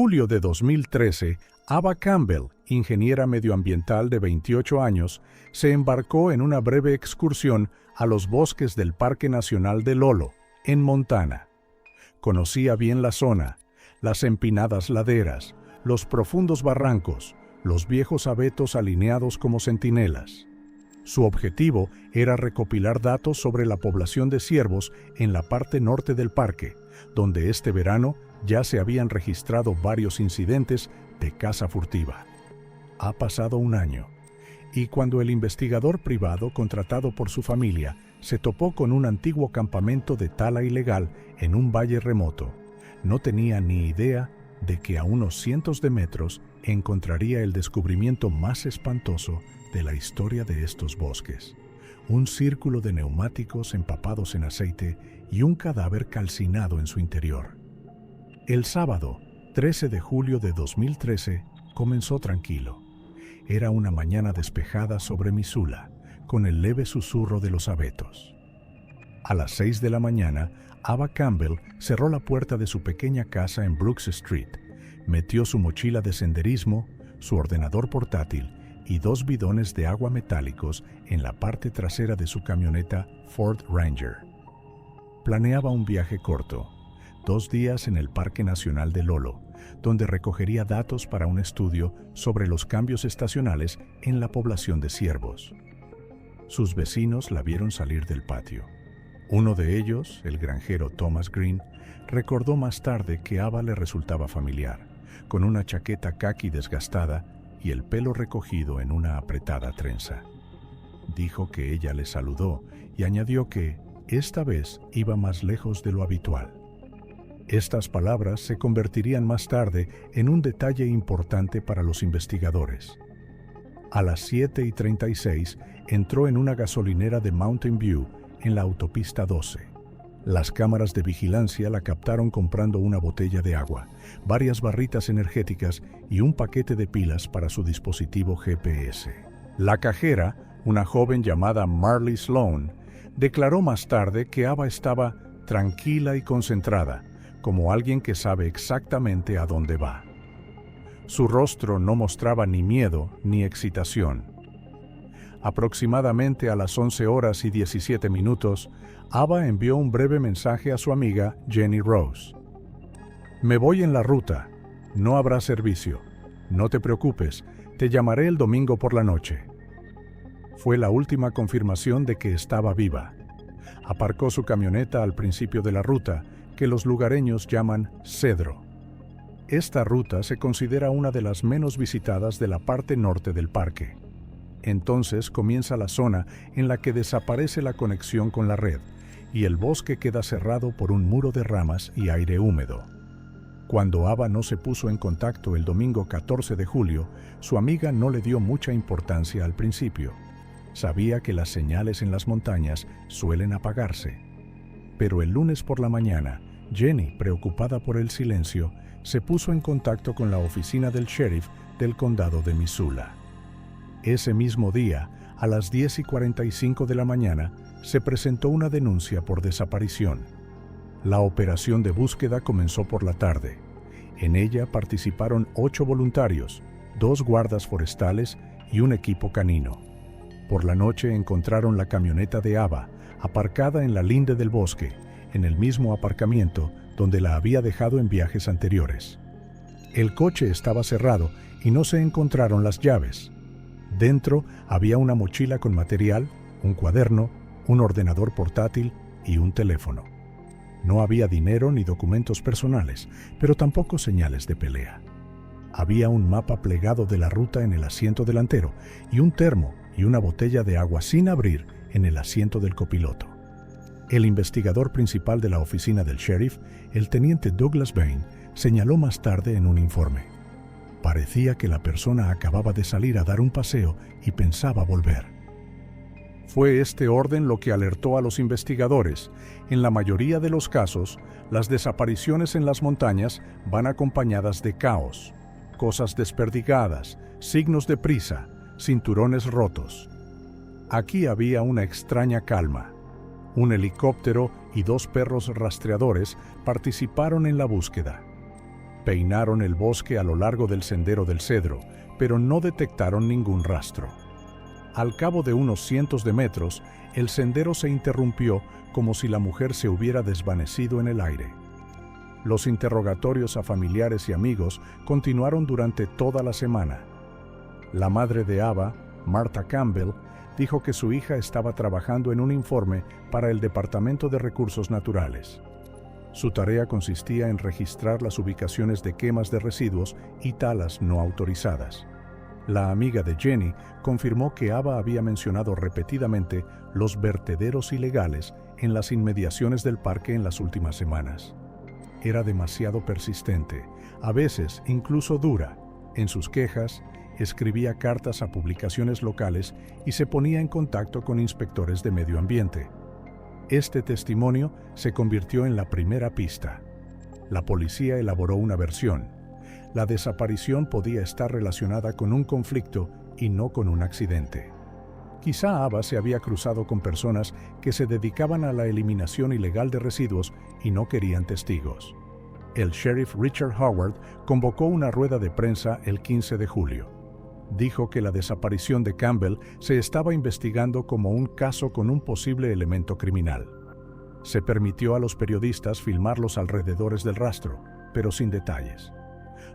julio de 2013, Ava Campbell, ingeniera medioambiental de 28 años, se embarcó en una breve excursión a los bosques del Parque Nacional de Lolo, en Montana. Conocía bien la zona, las empinadas laderas, los profundos barrancos, los viejos abetos alineados como centinelas. Su objetivo era recopilar datos sobre la población de ciervos en la parte norte del parque, donde este verano ya se habían registrado varios incidentes de caza furtiva. Ha pasado un año, y cuando el investigador privado contratado por su familia se topó con un antiguo campamento de tala ilegal en un valle remoto, no tenía ni idea de que a unos cientos de metros encontraría el descubrimiento más espantoso de la historia de estos bosques: un círculo de neumáticos empapados en aceite y un cadáver calcinado en su interior. El sábado, 13 de julio de 2013, comenzó tranquilo. Era una mañana despejada sobre Missoula, con el leve susurro de los abetos. A las 6 de la mañana, Ava Campbell cerró la puerta de su pequeña casa en Brooks Street, metió su mochila de senderismo, su ordenador portátil y 2 bidones de agua metálicos en la parte trasera de su camioneta Ford Ranger. Planeaba un viaje corto, 2 días en el Parque Nacional de Lolo, donde recogería datos para un estudio sobre los cambios estacionales en la población de ciervos. Sus vecinos la vieron salir del patio. Uno de ellos, el granjero Thomas Green, recordó más tarde que Ava le resultaba familiar, con una chaqueta caqui desgastada y el pelo recogido en una apretada trenza. Dijo que ella le saludó y añadió que esta vez iba más lejos de lo habitual. Estas palabras se convertirían más tarde en un detalle importante para los investigadores. A las 7:36 entró en una gasolinera de Mountain View en la autopista 12. Las cámaras de vigilancia la captaron comprando una botella de agua, varias barritas energéticas y un paquete de pilas para su dispositivo GPS. La cajera, una joven llamada Marley Sloan, declaró más tarde que Ava estaba tranquila y concentrada, como alguien que sabe exactamente a dónde va. Su rostro no mostraba ni miedo ni excitación. Aproximadamente a las 11:17, Ava envió un breve mensaje a su amiga Jenny Rose. «Me voy en la ruta. No habrá servicio. No te preocupes, te llamaré el domingo por la noche». Fue la última confirmación de que estaba viva. Aparcó su camioneta al principio de la ruta, que los lugareños llaman Cedro. Esta ruta se considera una de las menos visitadas de la parte norte del parque. Entonces comienza la zona en la que desaparece la conexión con la red y el bosque queda cerrado por un muro de ramas y aire húmedo. Cuando Ava no se puso en contacto el domingo 14 de julio, su amiga no le dio mucha importancia al principio. Sabía que las señales en las montañas suelen apagarse. Pero el lunes por la mañana, Jenny, preocupada por el silencio, se puso en contacto con la oficina del sheriff del condado de Missoula. Ese mismo día, a las 10:45 de la mañana, se presentó una denuncia por desaparición. La operación de búsqueda comenzó por la tarde. En ella participaron 8 voluntarios, 2 guardas forestales y un equipo canino. Por la noche encontraron la camioneta de Ava, aparcada en la linde del bosque, en el mismo aparcamiento donde la había dejado en viajes anteriores. El coche estaba cerrado y no se encontraron las llaves. Dentro había una mochila con material, un cuaderno, un ordenador portátil y un teléfono. No había dinero ni documentos personales, pero tampoco señales de pelea. Había un mapa plegado de la ruta en el asiento delantero y un termo y una botella de agua sin abrir en el asiento del copiloto. El investigador principal de la oficina del sheriff, el teniente Douglas Bain, señaló más tarde en un informe: parecía que la persona acababa de salir a dar un paseo y pensaba volver. Fue este orden lo que alertó a los investigadores. En la mayoría de los casos, las desapariciones en las montañas van acompañadas de caos, cosas desperdigadas, signos de prisa, cinturones rotos. Aquí había una extraña calma. Un helicóptero y 2 perros rastreadores participaron en la búsqueda. Peinaron el bosque a lo largo del sendero del Cedro, pero no detectaron ningún rastro. Al cabo de unos cientos de metros, el sendero se interrumpió como si la mujer se hubiera desvanecido en el aire. Los interrogatorios a familiares y amigos continuaron durante toda la semana. La madre de Ava, Martha Campbell, dijo que su hija estaba trabajando en un informe para el Departamento de Recursos Naturales. Su tarea consistía en registrar las ubicaciones de quemas de residuos y talas no autorizadas. La amiga de Jenny confirmó que Ava había mencionado repetidamente los vertederos ilegales en las inmediaciones del parque en las últimas semanas. Era demasiado persistente, a veces incluso dura. En sus quejas, escribía cartas a publicaciones locales y se ponía en contacto con inspectores de medio ambiente. Este testimonio se convirtió en la primera pista. La policía elaboró una versión. La desaparición podía estar relacionada con un conflicto y no con un accidente. Quizá Ava se había cruzado con personas que se dedicaban a la eliminación ilegal de residuos y no querían testigos. El sheriff Richard Howard convocó una rueda de prensa el 15 de julio. Dijo que la desaparición de Campbell se estaba investigando como un caso con un posible elemento criminal. Se permitió a los periodistas filmar los alrededores del rastro, pero sin detalles.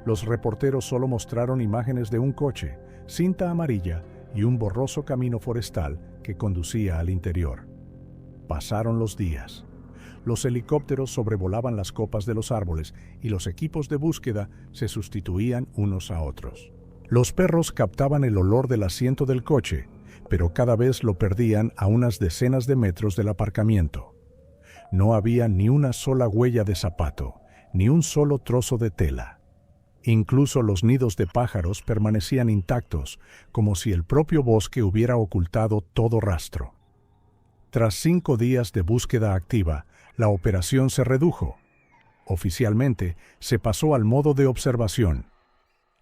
Los reporteros solo mostraron imágenes de un coche, cinta amarilla y un borroso camino forestal que conducía al interior. Pasaron los días. Los helicópteros sobrevolaban las copas de los árboles y los equipos de búsqueda se sustituían unos a otros. Los perros captaban el olor del asiento del coche, pero cada vez lo perdían a unas decenas de metros del aparcamiento. No había ni una sola huella de zapato, ni un solo trozo de tela. Incluso los nidos de pájaros permanecían intactos, como si el propio bosque hubiera ocultado todo rastro. Tras 5 días de búsqueda activa, la operación se redujo. Oficialmente, se pasó al modo de observación.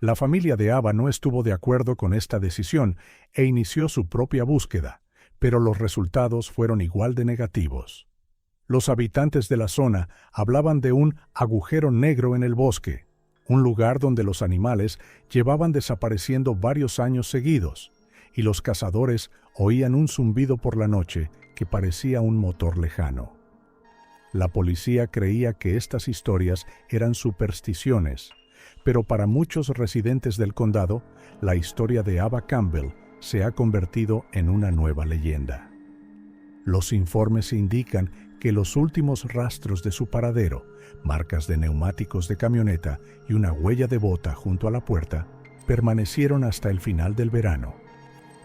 La familia de Ava no estuvo de acuerdo con esta decisión e inició su propia búsqueda, pero los resultados fueron igual de negativos. Los habitantes de la zona hablaban de un agujero negro en el bosque, un lugar donde los animales llevaban desapareciendo varios años seguidos, y los cazadores oían un zumbido por la noche que parecía un motor lejano. La policía creía que estas historias eran supersticiones, pero para muchos residentes del condado, la historia de Ava Campbell se ha convertido en una nueva leyenda. Los informes indican que los últimos rastros de su paradero, marcas de neumáticos de camioneta y una huella de bota junto a la puerta, permanecieron hasta el final del verano.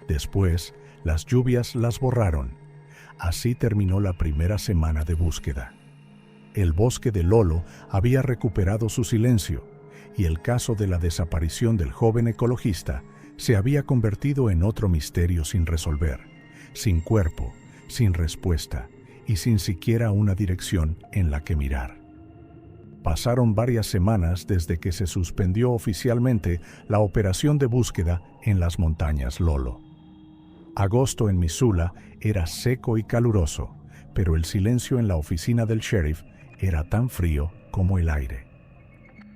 Después, las lluvias las borraron. Así terminó la primera semana de búsqueda. El bosque de Lolo había recuperado su silencio, y el caso de la desaparición del joven ecologista se había convertido en otro misterio sin resolver, sin cuerpo, sin respuesta y sin siquiera una dirección en la que mirar. Pasaron varias semanas desde que se suspendió oficialmente la operación de búsqueda en las montañas Lolo. Agosto en Missoula era seco y caluroso, pero el silencio en la oficina del sheriff era tan frío como el aire.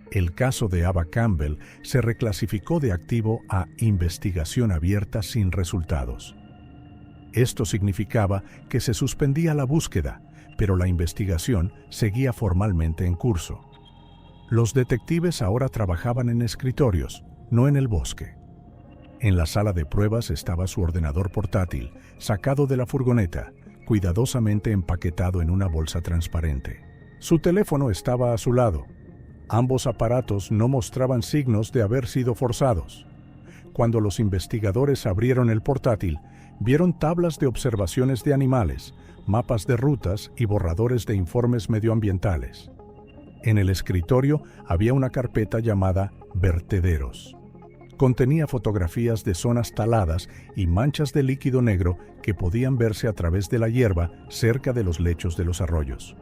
El caso de Ava Campbell se reclasificó de activo a investigación abierta sin resultados. Esto significaba que se suspendía la búsqueda, pero la investigación seguía formalmente en curso. Los detectives ahora trabajaban en escritorios, no en el bosque. En la sala de pruebas estaba su ordenador portátil, sacado de la furgoneta, cuidadosamente empaquetado en una bolsa transparente. Su teléfono estaba a su lado. Ambos aparatos no mostraban signos de haber sido forzados. Cuando los investigadores abrieron el portátil, vieron tablas de observaciones de animales, mapas de rutas y borradores de informes medioambientales. En el escritorio había una carpeta llamada Vertederos. Contenía fotografías de zonas taladas y manchas de líquido negro que podían verse a través de la hierba cerca de los lechos de los arroyos.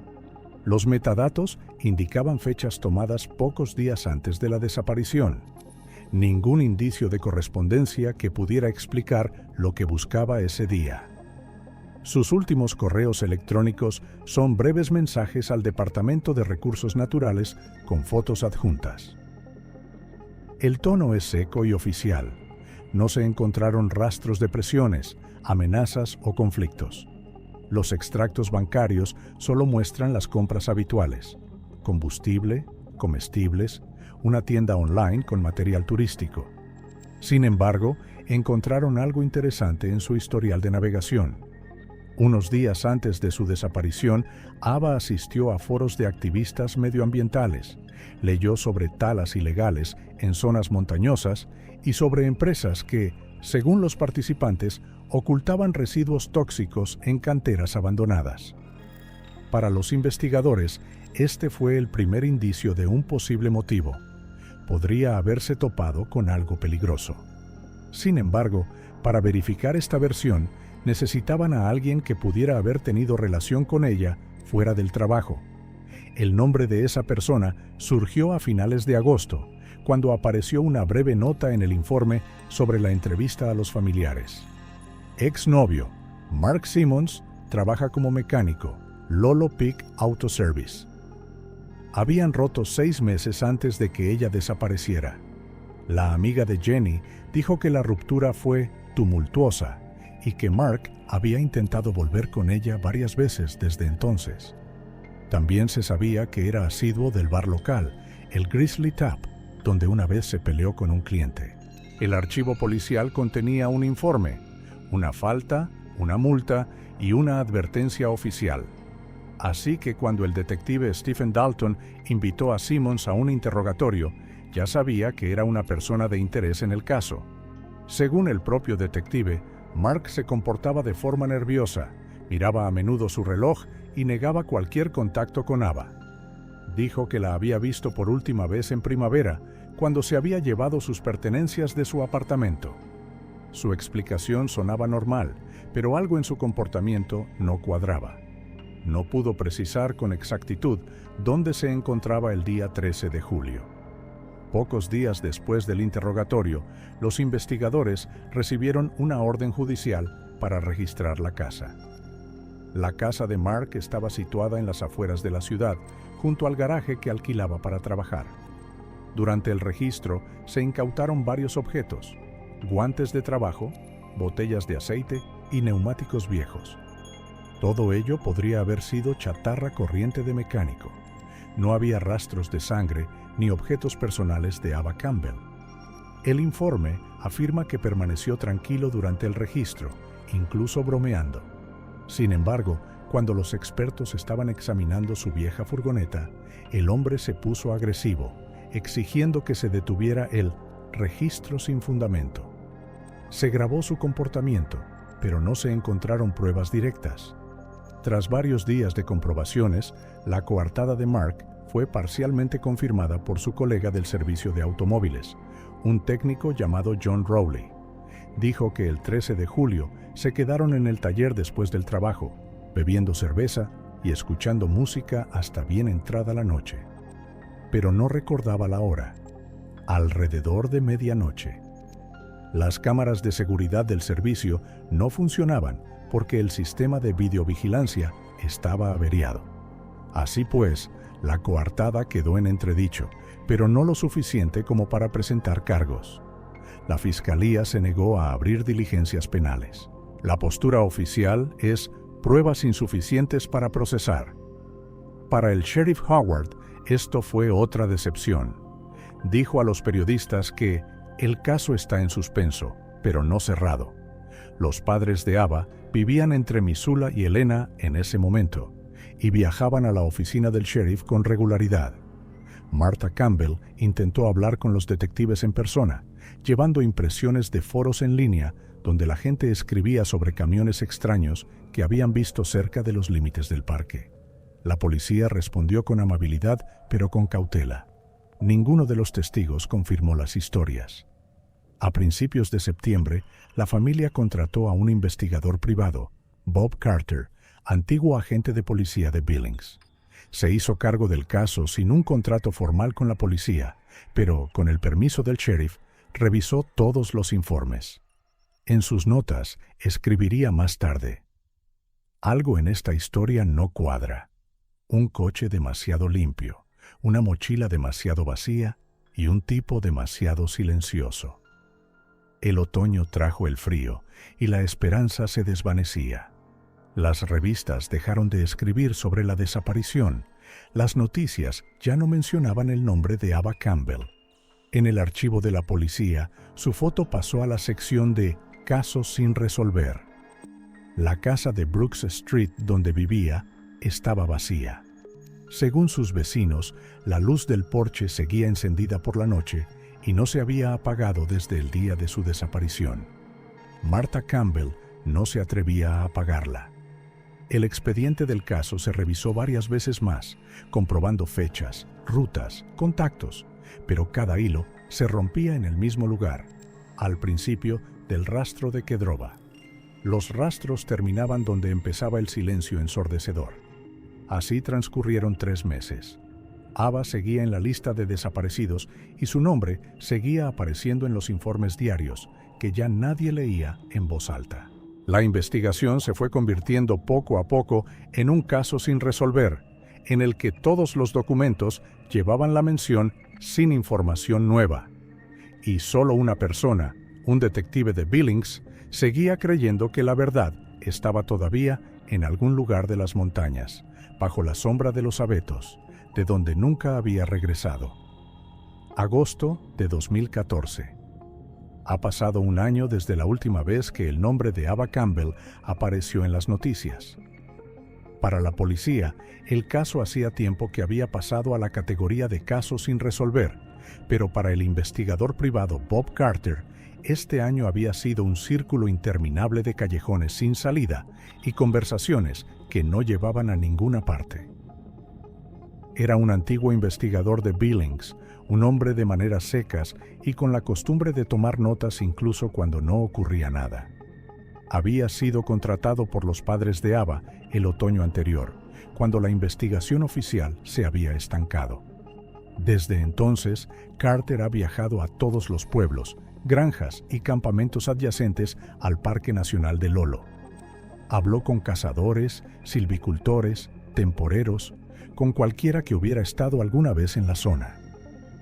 Los metadatos indicaban fechas tomadas pocos días antes de la desaparición. Ningún indicio de correspondencia que pudiera explicar lo que buscaba ese día. Sus últimos correos electrónicos son breves mensajes al Departamento de Recursos Naturales con fotos adjuntas. El tono es seco y oficial. No se encontraron rastros de presiones, amenazas o conflictos. Los extractos bancarios solo muestran las compras habituales: combustible, comestibles, una tienda online con material turístico. Sin embargo, encontraron algo interesante en su historial de navegación. Unos días antes de su desaparición, Ava asistió a foros de activistas medioambientales, leyó sobre talas ilegales en zonas montañosas y sobre empresas que, según los participantes, ocultaban residuos tóxicos en canteras abandonadas. Para los investigadores, este fue el primer indicio de un posible motivo. Podría haberse topado con algo peligroso. Sin embargo, para verificar esta versión, necesitaban a alguien que pudiera haber tenido relación con ella fuera del trabajo. El nombre de esa persona surgió a finales de agosto, cuando apareció una breve nota en el informe sobre la entrevista a los familiares. Exnovio, Mark Simmons, trabaja como mecánico, Lolo Peak Auto Service. Habían roto 6 meses antes de que ella desapareciera. La amiga de Jenny dijo que la ruptura fue tumultuosa y que Mark había intentado volver con ella varias veces desde entonces. También se sabía que era asiduo del bar local, el Grizzly Tap, donde una vez se peleó con un cliente. El archivo policial contenía un informe, una falta, una multa y una advertencia oficial. Así que cuando el detective Stephen Dalton invitó a Simmons a un interrogatorio, ya sabía que era una persona de interés en el caso. Según el propio detective, Mark se comportaba de forma nerviosa, miraba a menudo su reloj y negaba cualquier contacto con Ava. Dijo que la había visto por última vez en primavera, cuando se había llevado sus pertenencias de su apartamento. Su explicación sonaba normal, pero algo en su comportamiento no cuadraba. No pudo precisar con exactitud dónde se encontraba el día 13 de julio. Pocos días después del interrogatorio, los investigadores recibieron una orden judicial para registrar la casa. La casa de Mark estaba situada en las afueras de la ciudad, junto al garaje que alquilaba para trabajar. Durante el registro se incautaron varios objetos: guantes de trabajo, botellas de aceite y neumáticos viejos. Todo ello podría haber sido chatarra corriente de mecánico. No había rastros de sangre ni objetos personales de Ava Campbell. El informe afirma que permaneció tranquilo durante el registro, incluso bromeando. Sin embargo, cuando los expertos estaban examinando su vieja furgoneta, el hombre se puso agresivo, exigiendo que se detuviera el registro sin fundamento. Se grabó su comportamiento, pero no se encontraron pruebas directas. Tras varios días de comprobaciones, la coartada de Mark fue parcialmente confirmada por su colega del servicio de automóviles, un técnico llamado John Rowley. Dijo que el 13 de julio se quedaron en el taller después del trabajo, bebiendo cerveza y escuchando música hasta bien entrada la noche. Pero no recordaba la hora. Alrededor de medianoche. Las cámaras de seguridad del servicio no funcionaban porque el sistema de videovigilancia estaba averiado. Así pues, la coartada quedó en entredicho, pero no lo suficiente como para presentar cargos. La fiscalía se negó a abrir diligencias penales. La postura oficial es pruebas insuficientes para procesar. Para el sheriff Howard, esto fue otra decepción. Dijo a los periodistas que el caso está en suspenso, pero no cerrado. Los padres de Ava vivían entre Missoula y Helena en ese momento y viajaban a la oficina del sheriff con regularidad. Martha Campbell intentó hablar con los detectives en persona, llevando impresiones de foros en línea donde la gente escribía sobre camiones extraños que habían visto cerca de los límites del parque. La policía respondió con amabilidad, pero con cautela. Ninguno de los testigos confirmó las historias. A principios de septiembre, la familia contrató a un investigador privado, Bob Carter, antiguo agente de policía de Billings. Se hizo cargo del caso sin un contrato formal con la policía, pero, con el permiso del sheriff, revisó todos los informes. En sus notas, escribiría más tarde: Algo en esta historia no cuadra. Un coche demasiado limpio, una mochila demasiado vacía y un tipo demasiado silencioso. El otoño trajo el frío y la esperanza se desvanecía. Las revistas dejaron de escribir sobre la desaparición. Las noticias ya no mencionaban el nombre de Ava Campbell. En el archivo de la policía, su foto pasó a la sección de casos sin resolver. La casa de Brooks Street donde vivía estaba vacía. Según sus vecinos, la luz del porche seguía encendida por la noche y no se había apagado desde el día de su desaparición. Martha Campbell no se atrevía a apagarla. El expediente del caso se revisó varias veces más, comprobando fechas, rutas, contactos, pero cada hilo se rompía en el mismo lugar, al principio del rastro de Kedrova. Los rastros terminaban donde empezaba el silencio ensordecedor. Así transcurrieron 3 meses. Ava seguía en la lista de desaparecidos y su nombre seguía apareciendo en los informes diarios, que ya nadie leía en voz alta. La investigación se fue convirtiendo poco a poco en un caso sin resolver, en el que todos los documentos llevaban la mención sin información nueva. Y solo una persona, un detective de Billings, seguía creyendo que la verdad estaba todavía en algún lugar de las montañas, bajo la sombra de los abetos, de donde nunca había regresado. Agosto de 2014. Ha pasado un año desde la última vez que el nombre de Ava Campbell apareció en las noticias. Para la policía, el caso hacía tiempo que había pasado a la categoría de caso sin resolver, pero para el investigador privado Bob Carter, este año había sido un círculo interminable de callejones sin salida y conversaciones que no llevaban a ninguna parte. Era un antiguo investigador de Billings, un hombre de maneras secas y con la costumbre de tomar notas incluso cuando no ocurría nada. Había sido contratado por los padres de Ava el otoño anterior, cuando la investigación oficial se había estancado. Desde entonces, Carter ha viajado a todos los pueblos, granjas y campamentos adyacentes al Parque Nacional de Lolo. Habló con cazadores, silvicultores, temporeros, con cualquiera que hubiera estado alguna vez en la zona.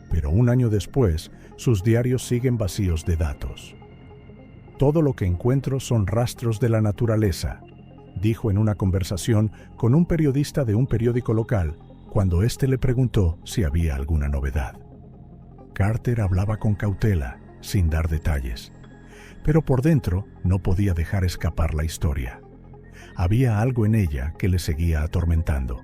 Pero un año después, sus diarios siguen vacíos de datos. Todo lo que encuentro son rastros de la naturaleza, dijo en una conversación con un periodista de un periódico local, cuando éste le preguntó si había alguna novedad. Carter hablaba con cautela, sin dar detalles, pero por dentro no podía dejar escapar la historia. Había algo en ella que le seguía atormentando.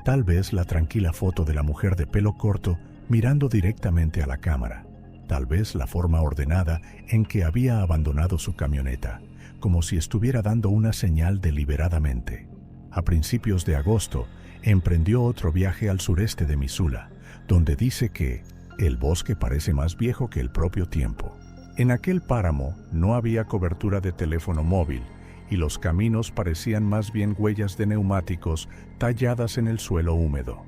Tal vez la tranquila foto de la mujer de pelo corto mirando directamente a la cámara. Tal vez la forma ordenada en que había abandonado su camioneta, como si estuviera dando una señal deliberadamente. A principios de agosto, emprendió otro viaje al sureste de Missoula, donde dice que el bosque parece más viejo que el propio tiempo. En aquel páramo no había cobertura de teléfono móvil y los caminos parecían más bien huellas de neumáticos talladas en el suelo húmedo.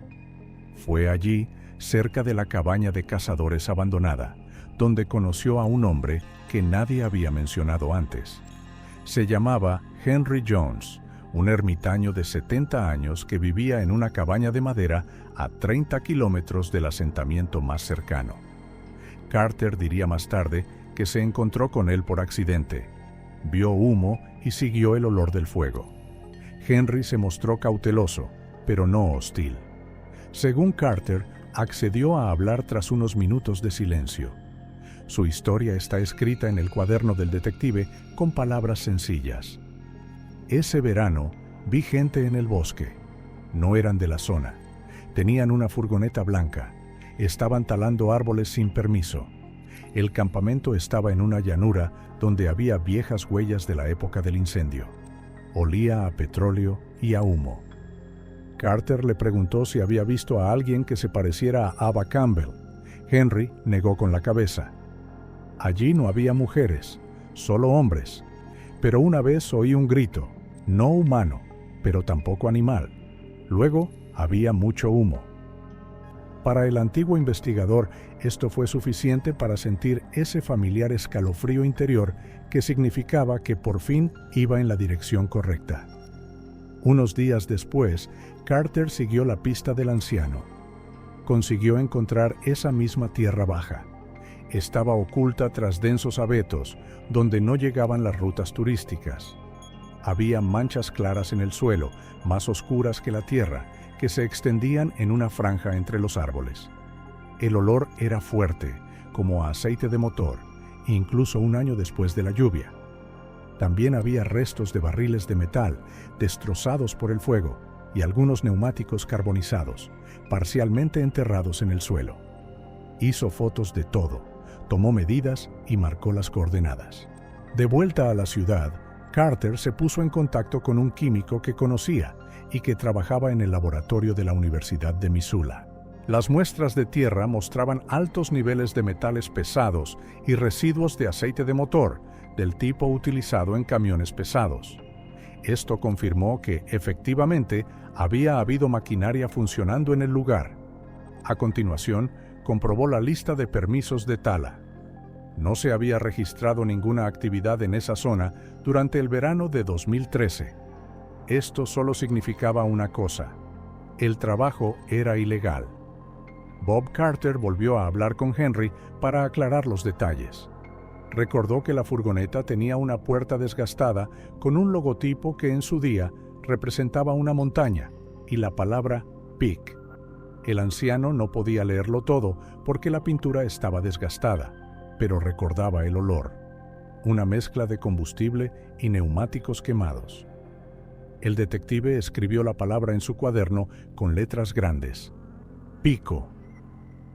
Fue allí, cerca de la cabaña de cazadores abandonada, donde conoció a un hombre que nadie había mencionado antes. Se llamaba Henry Jones, un ermitaño de 70 años que vivía en una cabaña de madera a 30 kilómetros del asentamiento más cercano. Carter diría más tarde que se encontró con él por accidente. Vio humo y siguió el olor del fuego. Henry se mostró cauteloso, pero no hostil. Según Carter, accedió a hablar tras unos minutos de silencio. Su historia está escrita en el cuaderno del detective con palabras sencillas. Ese verano vi gente en el bosque. No eran de la zona. Tenían una furgoneta blanca. Estaban talando árboles sin permiso. El campamento estaba en una llanura donde había viejas huellas de la época del incendio. Olía a petróleo y a humo. Carter le preguntó si había visto a alguien que se pareciera a Ava Campbell. Henry negó con la cabeza. Allí no había mujeres, solo hombres. Pero una vez oí un grito, no humano, pero tampoco animal. Luego había mucho humo. Para el antiguo investigador, esto fue suficiente para sentir ese familiar escalofrío interior que significaba que por fin iba en la dirección correcta. Unos días después, Carter siguió la pista del anciano. Consiguió encontrar esa misma tierra baja. Estaba oculta tras densos abetos, donde no llegaban las rutas turísticas. Había manchas claras en el suelo, más oscuras que la tierra, que se extendían en una franja entre los árboles. El olor era fuerte, como a aceite de motor, incluso un año después de la lluvia. También había restos de barriles de metal, destrozados por el fuego, y algunos neumáticos carbonizados, parcialmente enterrados en el suelo. Hizo fotos de todo, tomó medidas y marcó las coordenadas. De vuelta a la ciudad, Carter se puso en contacto con un químico que conocía y que trabajaba en el laboratorio de la Universidad de Missoula. Las muestras de tierra mostraban altos niveles de metales pesados y residuos de aceite de motor, del tipo utilizado en camiones pesados. Esto confirmó que, efectivamente, había habido maquinaria funcionando en el lugar. A continuación, comprobó la lista de permisos de tala. No se había registrado ninguna actividad en esa zona durante el verano de 2013. Esto solo significaba una cosa: el trabajo era ilegal. Bob Carter volvió a hablar con Henry para aclarar los detalles. Recordó que la furgoneta tenía una puerta desgastada con un logotipo que en su día representaba una montaña y la palabra Peak. El anciano no podía leerlo todo porque la pintura estaba desgastada, pero recordaba el olor, una mezcla de combustible y neumáticos quemados. El detective escribió la palabra en su cuaderno con letras grandes: Pico.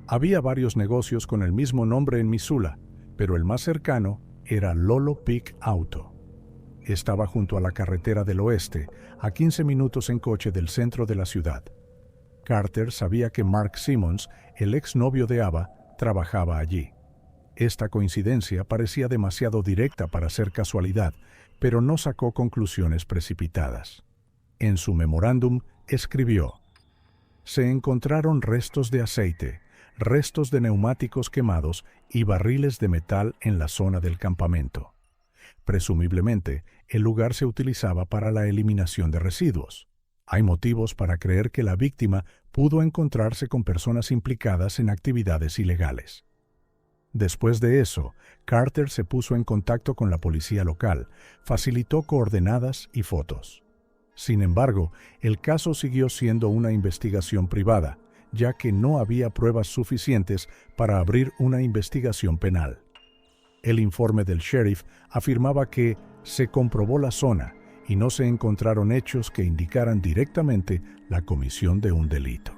Había varios negocios con el mismo nombre en Missoula, pero el más cercano era Lolo Peak Auto. Estaba junto a la carretera del oeste, a 15 minutos en coche del centro de la ciudad. Carter sabía que Mark Simmons, el exnovio de Ava, trabajaba allí. Esta coincidencia parecía demasiado directa para ser casualidad, pero no sacó conclusiones precipitadas. En su memorándum escribió: se encontraron restos de aceite, restos de neumáticos quemados y barriles de metal en la zona del campamento. Presumiblemente, el lugar se utilizaba para la eliminación de residuos. Hay motivos para creer que la víctima pudo encontrarse con personas implicadas en actividades ilegales. Después de eso, Carter se puso en contacto con la policía local, facilitó coordenadas y fotos. Sin embargo, el caso siguió siendo una investigación privada, ya que no había pruebas suficientes para abrir una investigación penal. El informe del sheriff afirmaba que se comprobó la zona y no se encontraron hechos que indicaran directamente la comisión de un delito.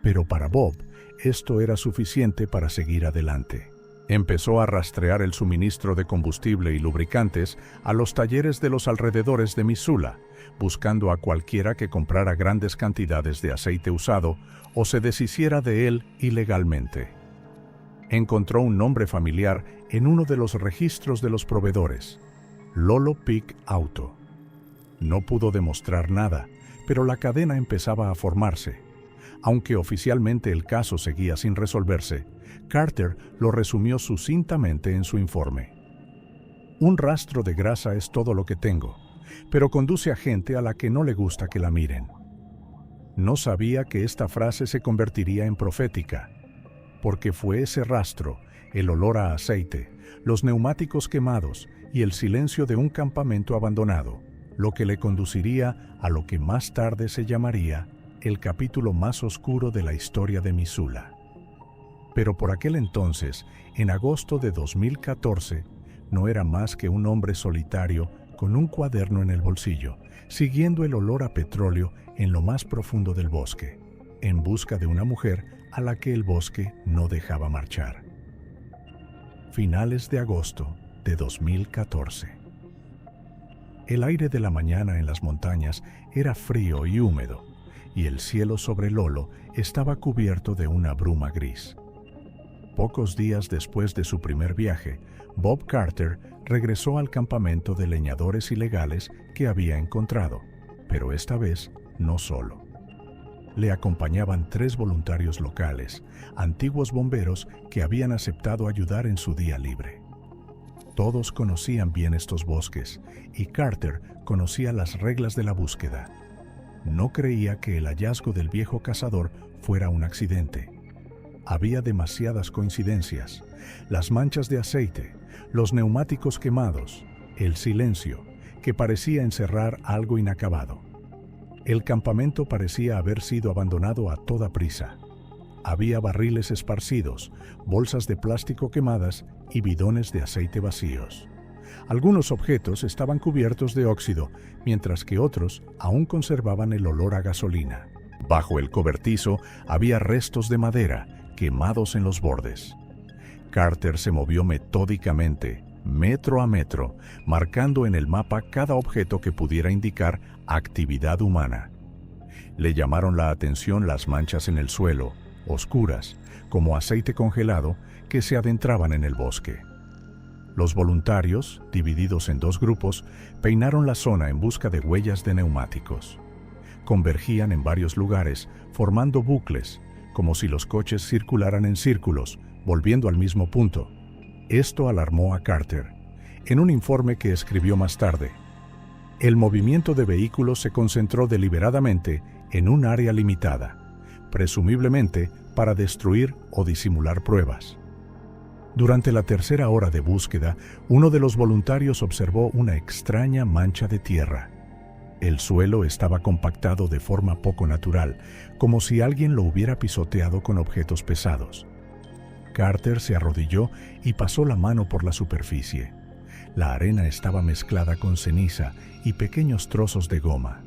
Pero para Bob, esto era suficiente para seguir adelante. Empezó a rastrear el suministro de combustible y lubricantes a los talleres de los alrededores de Missoula, buscando a cualquiera que comprara grandes cantidades de aceite usado o se deshiciera de él ilegalmente. Encontró un nombre familiar en uno de los registros de los proveedores: Lolo Peak Auto. No pudo demostrar nada, pero la cadena empezaba a formarse. Aunque oficialmente el caso seguía sin resolverse, Carter lo resumió sucintamente en su informe. Un rastro de grasa es todo lo que tengo, pero conduce a gente a la que no le gusta que la miren. No sabía que esta frase se convertiría en profética, porque fue ese rastro, el olor a aceite, los neumáticos quemados y el silencio de un campamento abandonado, lo que le conduciría a lo que más tarde se llamaría el capítulo más oscuro de la historia de Missoula. Pero por aquel entonces, en agosto de 2014, no era más que un hombre solitario con un cuaderno en el bolsillo, siguiendo el olor a petróleo en lo más profundo del bosque, en busca de una mujer a la que el bosque no dejaba marchar. Finales de agosto de 2014. El aire de la mañana en las montañas era frío y húmedo, y el cielo sobre Lolo estaba cubierto de una bruma gris. Pocos días después de su primer viaje, Bob Carter regresó al campamento de leñadores ilegales que había encontrado, pero esta vez no solo. Le acompañaban 3 voluntarios locales, antiguos bomberos que habían aceptado ayudar en su día libre. Todos conocían bien estos bosques y Carter conocía las reglas de la búsqueda. No creía que el hallazgo del viejo cazador fuera un accidente. Había demasiadas coincidencias: las manchas de aceite, los neumáticos quemados, el silencio, que parecía encerrar algo inacabado. El campamento parecía haber sido abandonado a toda prisa. Había barriles esparcidos, bolsas de plástico quemadas y bidones de aceite vacíos. Algunos objetos estaban cubiertos de óxido, mientras que otros aún conservaban el olor a gasolina. Bajo el cobertizo había restos de madera, quemados en los bordes. Carter se movió metódicamente, metro a metro, marcando en el mapa cada objeto que pudiera indicar actividad humana. Le llamaron la atención las manchas en el suelo, oscuras, como aceite congelado, que se adentraban en el bosque. Los voluntarios, divididos en dos grupos, peinaron la zona en busca de huellas de neumáticos. Convergían en varios lugares, formando bucles, como si los coches circularan en círculos, volviendo al mismo punto. Esto alarmó a Carter. En un informe que escribió más tarde, el movimiento de vehículos se concentró deliberadamente en un área limitada, presumiblemente para destruir o disimular pruebas. Durante la tercera hora de búsqueda, uno de los voluntarios observó una extraña mancha de tierra. El suelo estaba compactado de forma poco natural, como si alguien lo hubiera pisoteado con objetos pesados. Carter se arrodilló y pasó la mano por la superficie. La arena estaba mezclada con ceniza y pequeños trozos de goma.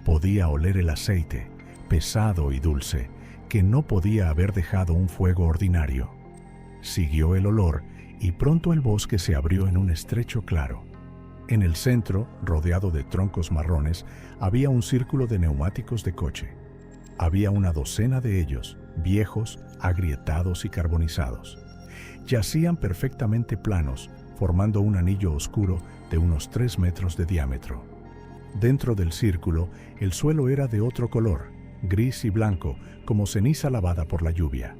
Podía oler el aceite, pesado y dulce, que no podía haber dejado un fuego ordinario. Siguió el olor y pronto el bosque se abrió en un estrecho claro. En el centro, rodeado de troncos marrones, había un círculo de neumáticos de coche. Había una docena de ellos, viejos, agrietados y carbonizados. Yacían perfectamente planos, formando un anillo oscuro de unos 3 metros de diámetro. Dentro del círculo, el suelo era de otro color, gris y blanco, como ceniza lavada por la lluvia.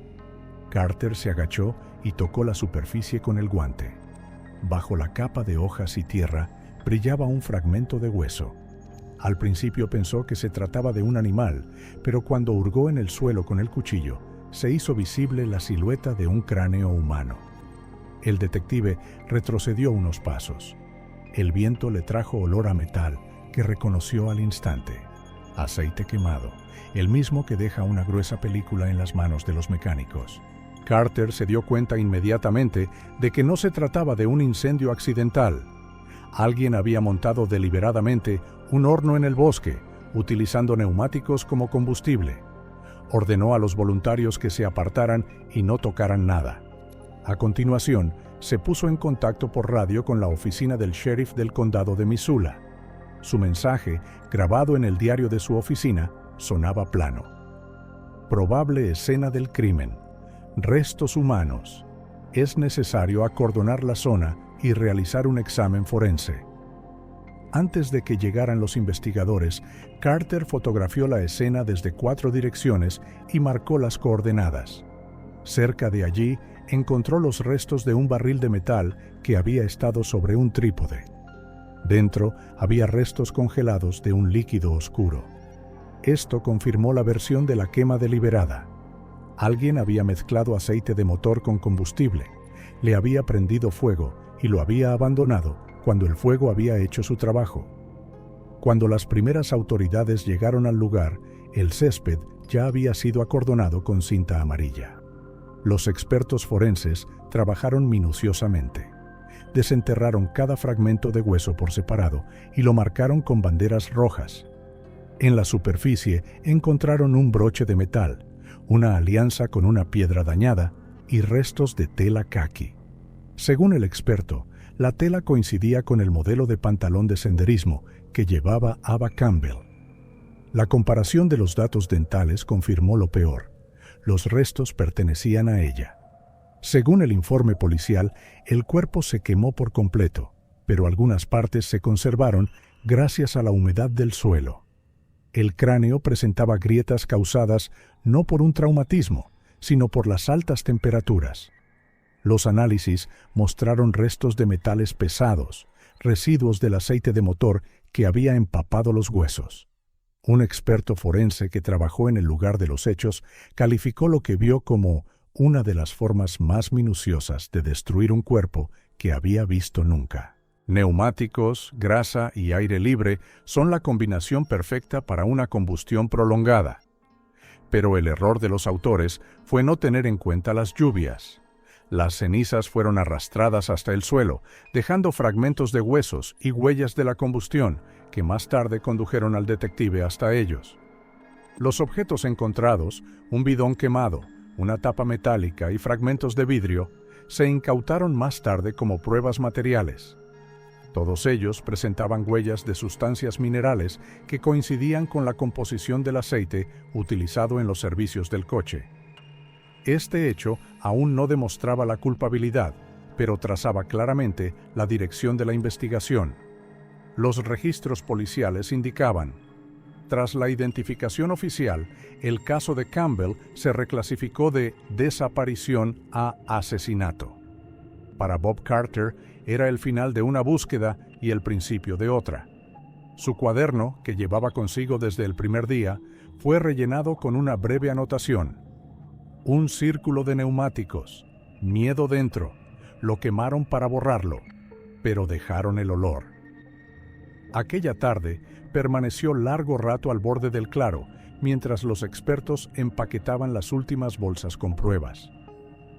Carter se agachó y tocó la superficie con el guante. Bajo la capa de hojas y tierra brillaba un fragmento de hueso. Al principio pensó que se trataba de un animal, pero cuando hurgó en el suelo con el cuchillo, se hizo visible la silueta de un cráneo humano. El detective retrocedió unos pasos. El viento le trajo olor a metal que reconoció al instante. Aceite quemado, el mismo que deja una gruesa película en las manos de los mecánicos. Carter se dio cuenta inmediatamente de que no se trataba de un incendio accidental. Alguien había montado deliberadamente un horno en el bosque, utilizando neumáticos como combustible. Ordenó a los voluntarios que se apartaran y no tocaran nada. A continuación, se puso en contacto por radio con la oficina del sheriff del condado de Missoula. Su mensaje, grabado en el diario de su oficina, sonaba plano. Probable escena del crimen. Restos humanos. Es necesario acordonar la zona y realizar un examen forense. Antes de que llegaran los investigadores, Carter fotografió la escena desde 4 direcciones y marcó las coordenadas. Cerca de allí, encontró los restos de un barril de metal que había estado sobre un trípode. Dentro había restos congelados de un líquido oscuro. Esto confirmó la versión de la quema deliberada. Alguien había mezclado aceite de motor con combustible, le había prendido fuego y lo había abandonado cuando el fuego había hecho su trabajo. Cuando las primeras autoridades llegaron al lugar, el césped ya había sido acordonado con cinta amarilla. Los expertos forenses trabajaron minuciosamente. Desenterraron cada fragmento de hueso por separado y lo marcaron con banderas rojas. En la superficie encontraron un broche de metal, una alianza con una piedra dañada y restos de tela caqui. Según el experto, la tela coincidía con el modelo de pantalón de senderismo que llevaba Ava Campbell. La comparación de los datos dentales confirmó lo peor. Los restos pertenecían a ella. Según el informe policial, el cuerpo se quemó por completo, pero algunas partes se conservaron gracias a la humedad del suelo. El cráneo presentaba grietas causadas no por un traumatismo, sino por las altas temperaturas. Los análisis mostraron restos de metales pesados, residuos del aceite de motor que había empapado los huesos. Un experto forense que trabajó en el lugar de los hechos calificó lo que vio como una de las formas más minuciosas de destruir un cuerpo que había visto nunca. Neumáticos, grasa y aire libre son la combinación perfecta para una combustión prolongada. Pero el error de los autores fue no tener en cuenta las lluvias. Las cenizas fueron arrastradas hasta el suelo, dejando fragmentos de huesos y huellas de la combustión, que más tarde condujeron al detective hasta ellos. Los objetos encontrados, un bidón quemado, una tapa metálica y fragmentos de vidrio, se incautaron más tarde como pruebas materiales. Todos ellos presentaban huellas de sustancias minerales que coincidían con la composición del aceite utilizado en los servicios del coche. Este hecho aún no demostraba la culpabilidad, pero trazaba claramente la dirección de la investigación. Los registros policiales indicaban: tras la identificación oficial, el caso de Campbell se reclasificó de desaparición a asesinato. Para Bob Carter, era el final de una búsqueda y el principio de otra. Su cuaderno, que llevaba consigo desde el primer día, fue rellenado con una breve anotación: un círculo de neumáticos, miedo dentro, lo quemaron para borrarlo, pero dejaron el olor. Aquella tarde, permaneció largo rato al borde del claro, mientras los expertos empaquetaban las últimas bolsas con pruebas.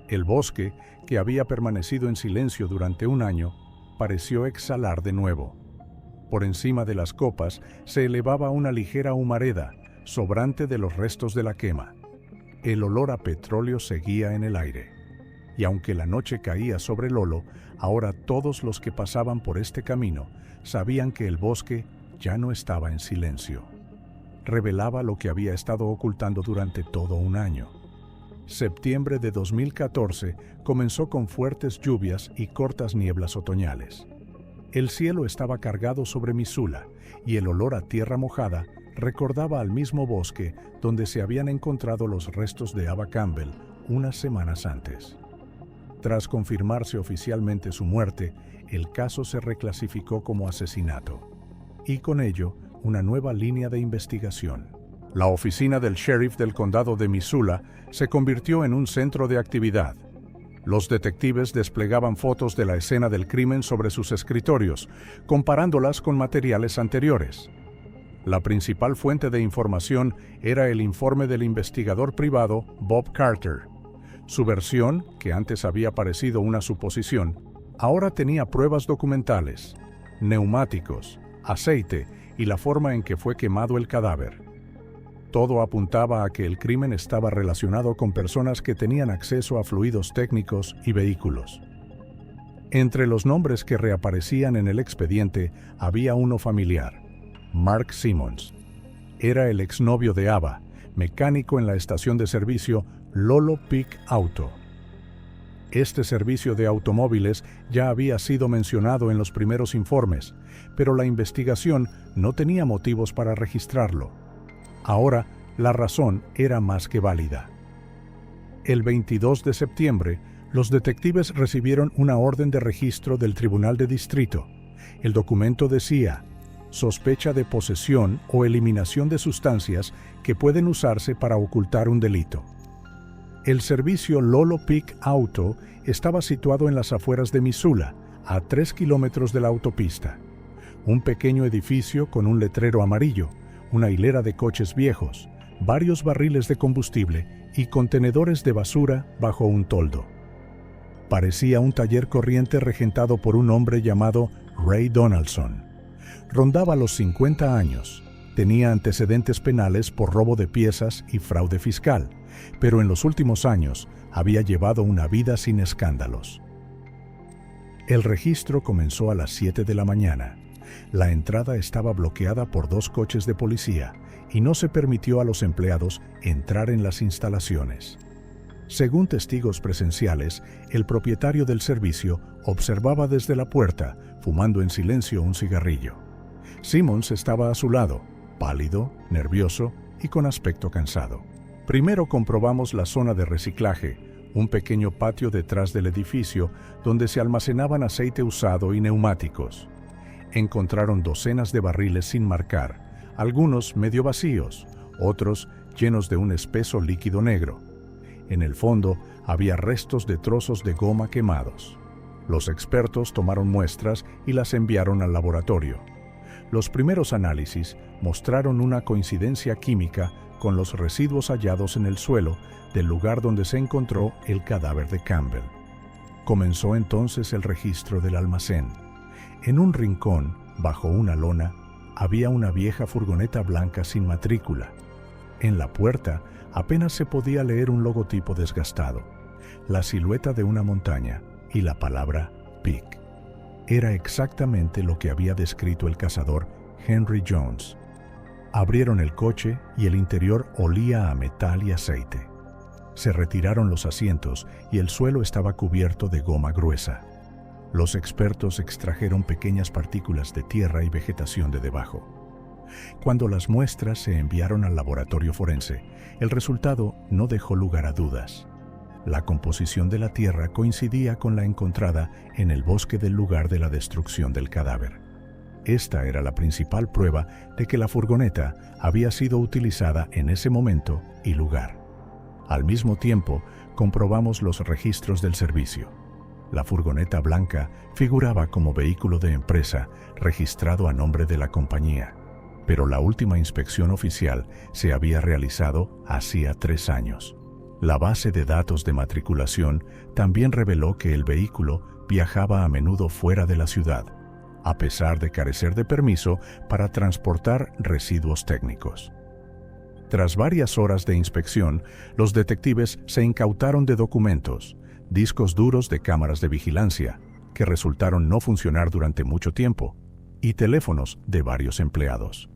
El bosque, que había permanecido en silencio durante un año, pareció exhalar de nuevo. Por encima de las copas se elevaba una ligera humareda, sobrante de los restos de la quema. El olor a petróleo seguía en el aire. Y aunque la noche caía sobre Lolo, ahora todos los que pasaban por este camino sabían que el bosque ya no estaba en silencio. Revelaba lo que había estado ocultando durante todo un año. Septiembre de 2014 comenzó con fuertes lluvias y cortas nieblas otoñales. El cielo estaba cargado sobre Missoula y el olor a tierra mojada recordaba al mismo bosque donde se habían encontrado los restos de Ava Campbell unas semanas antes. Tras confirmarse oficialmente su muerte, el caso se reclasificó como asesinato, y con ello una nueva línea de investigación. La oficina del sheriff del condado de Missoula se convirtió en un centro de actividad. Los detectives desplegaban fotos de la escena del crimen sobre sus escritorios, comparándolas con materiales anteriores. La principal fuente de información era el informe del investigador privado Bob Carter. Su versión, que antes había parecido una suposición, ahora tenía pruebas documentales: neumáticos, aceite y la forma en que fue quemado el cadáver. Todo apuntaba a que el crimen estaba relacionado con personas que tenían acceso a fluidos técnicos y vehículos. Entre los nombres que reaparecían en el expediente había uno familiar: Mark Simmons. Era el exnovio de Ava, mecánico en la estación de servicio Lolo Peak Auto. Este servicio de automóviles ya había sido mencionado en los primeros informes, pero la investigación no tenía motivos para registrarlo. Ahora, la razón era más que válida. El 22 de septiembre, los detectives recibieron una orden de registro del Tribunal de Distrito. El documento decía: sospecha de posesión o eliminación de sustancias que pueden usarse para ocultar un delito. El servicio Lolo Peak Auto estaba situado en las afueras de Missoula, a 3 kilómetros de la autopista. Un pequeño edificio con un letrero amarillo, una hilera de coches viejos, varios barriles de combustible y contenedores de basura bajo un toldo. Parecía un taller corriente regentado por un hombre llamado Ray Donaldson. Rondaba los 50 años, tenía antecedentes penales por robo de piezas y fraude fiscal, pero en los últimos años había llevado una vida sin escándalos. El registro comenzó a las 7 de la mañana. La entrada estaba bloqueada por 2 coches de policía y no se permitió a los empleados entrar en las instalaciones. Según testigos presenciales, el propietario del servicio observaba desde la puerta, fumando en silencio un cigarrillo. Simmons estaba a su lado, pálido, nervioso y con aspecto cansado. Primero comprobamos la zona de reciclaje, un pequeño patio detrás del edificio donde se almacenaban aceite usado y neumáticos. Encontraron docenas de barriles sin marcar, algunos medio vacíos, otros llenos de un espeso líquido negro. En el fondo había restos de trozos de goma quemados. Los expertos tomaron muestras y las enviaron al laboratorio. Los primeros análisis mostraron una coincidencia química con los residuos hallados en el suelo del lugar donde se encontró el cadáver de Campbell. Comenzó entonces el registro del almacén. En un rincón, bajo una lona, había una vieja furgoneta blanca sin matrícula. En la puerta apenas se podía leer un logotipo desgastado, la silueta de una montaña y la palabra Pig. Era exactamente lo que había descrito el cazador Henry Jones. Abrieron el coche y el interior olía a metal y aceite. Se retiraron los asientos y el suelo estaba cubierto de goma gruesa. Los expertos extrajeron pequeñas partículas de tierra y vegetación de debajo. Cuando las muestras se enviaron al laboratorio forense, el resultado no dejó lugar a dudas. La composición de la tierra coincidía con la encontrada en el bosque del lugar de la destrucción del cadáver. Esta era la principal prueba de que la furgoneta había sido utilizada en ese momento y lugar. Al mismo tiempo, comprobamos los registros del servicio. La furgoneta blanca figuraba como vehículo de empresa registrado a nombre de la compañía, pero la última inspección oficial se había realizado hacía 3 años. La base de datos de matriculación también reveló que el vehículo viajaba a menudo fuera de la ciudad, a pesar de carecer de permiso para transportar residuos técnicos. Tras varias horas de inspección, los detectives se incautaron de documentos, discos duros de cámaras de vigilancia, que resultaron no funcionar durante mucho tiempo, y teléfonos de varios empleados.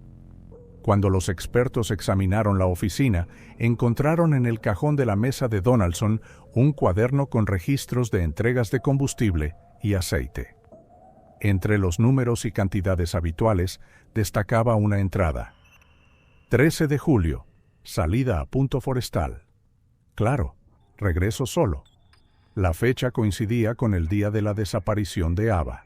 Cuando los expertos examinaron la oficina, encontraron en el cajón de la mesa de Donaldson un cuaderno con registros de entregas de combustible y aceite. Entre los números y cantidades habituales, destacaba una entrada. 13 de julio, salida a Punto Forestal. Claro, regreso solo. La fecha coincidía con el día de la desaparición de Ava.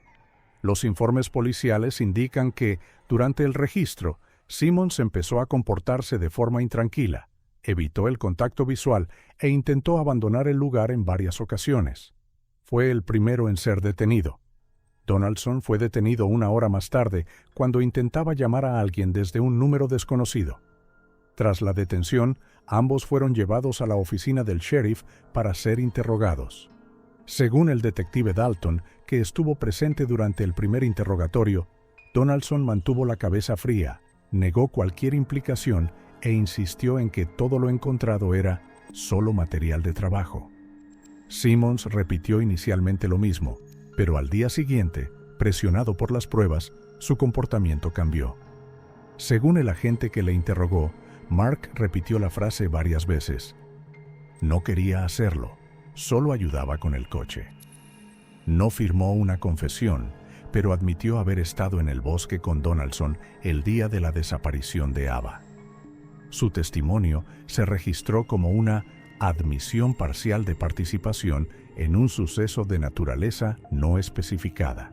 Los informes policiales indican que, durante el registro, Simmons empezó a comportarse de forma intranquila, evitó el contacto visual e intentó abandonar el lugar en varias ocasiones. Fue el primero en ser detenido. Donaldson fue detenido 1 hora más tarde cuando intentaba llamar a alguien desde un número desconocido. Tras la detención, ambos fueron llevados a la oficina del sheriff para ser interrogados. Según el detective Dalton, que estuvo presente durante el primer interrogatorio, Donaldson mantuvo la cabeza fría, negó cualquier implicación e insistió en que todo lo encontrado era solo material de trabajo. Simmons repitió inicialmente lo mismo, pero al día siguiente, presionado por las pruebas, su comportamiento cambió. Según el agente que le interrogó, Mark repitió la frase varias veces. No quería hacerlo, solo ayudaba con el coche. No firmó una confesión, pero admitió haber estado en el bosque con Donaldson el día de la desaparición de Ava. Su testimonio se registró como una admisión parcial de participación en un suceso de naturaleza no especificada.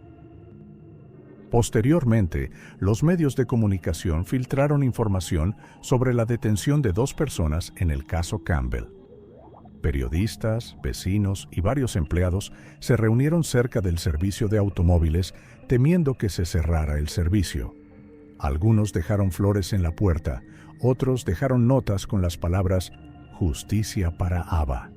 Posteriormente, los medios de comunicación filtraron información sobre la detención de 2 personas en el caso Campbell. Periodistas, vecinos y varios empleados se reunieron cerca del servicio de automóviles temiendo que se cerrara el servicio. Algunos dejaron flores en la puerta, otros dejaron notas con las palabras «Justicia para Ava».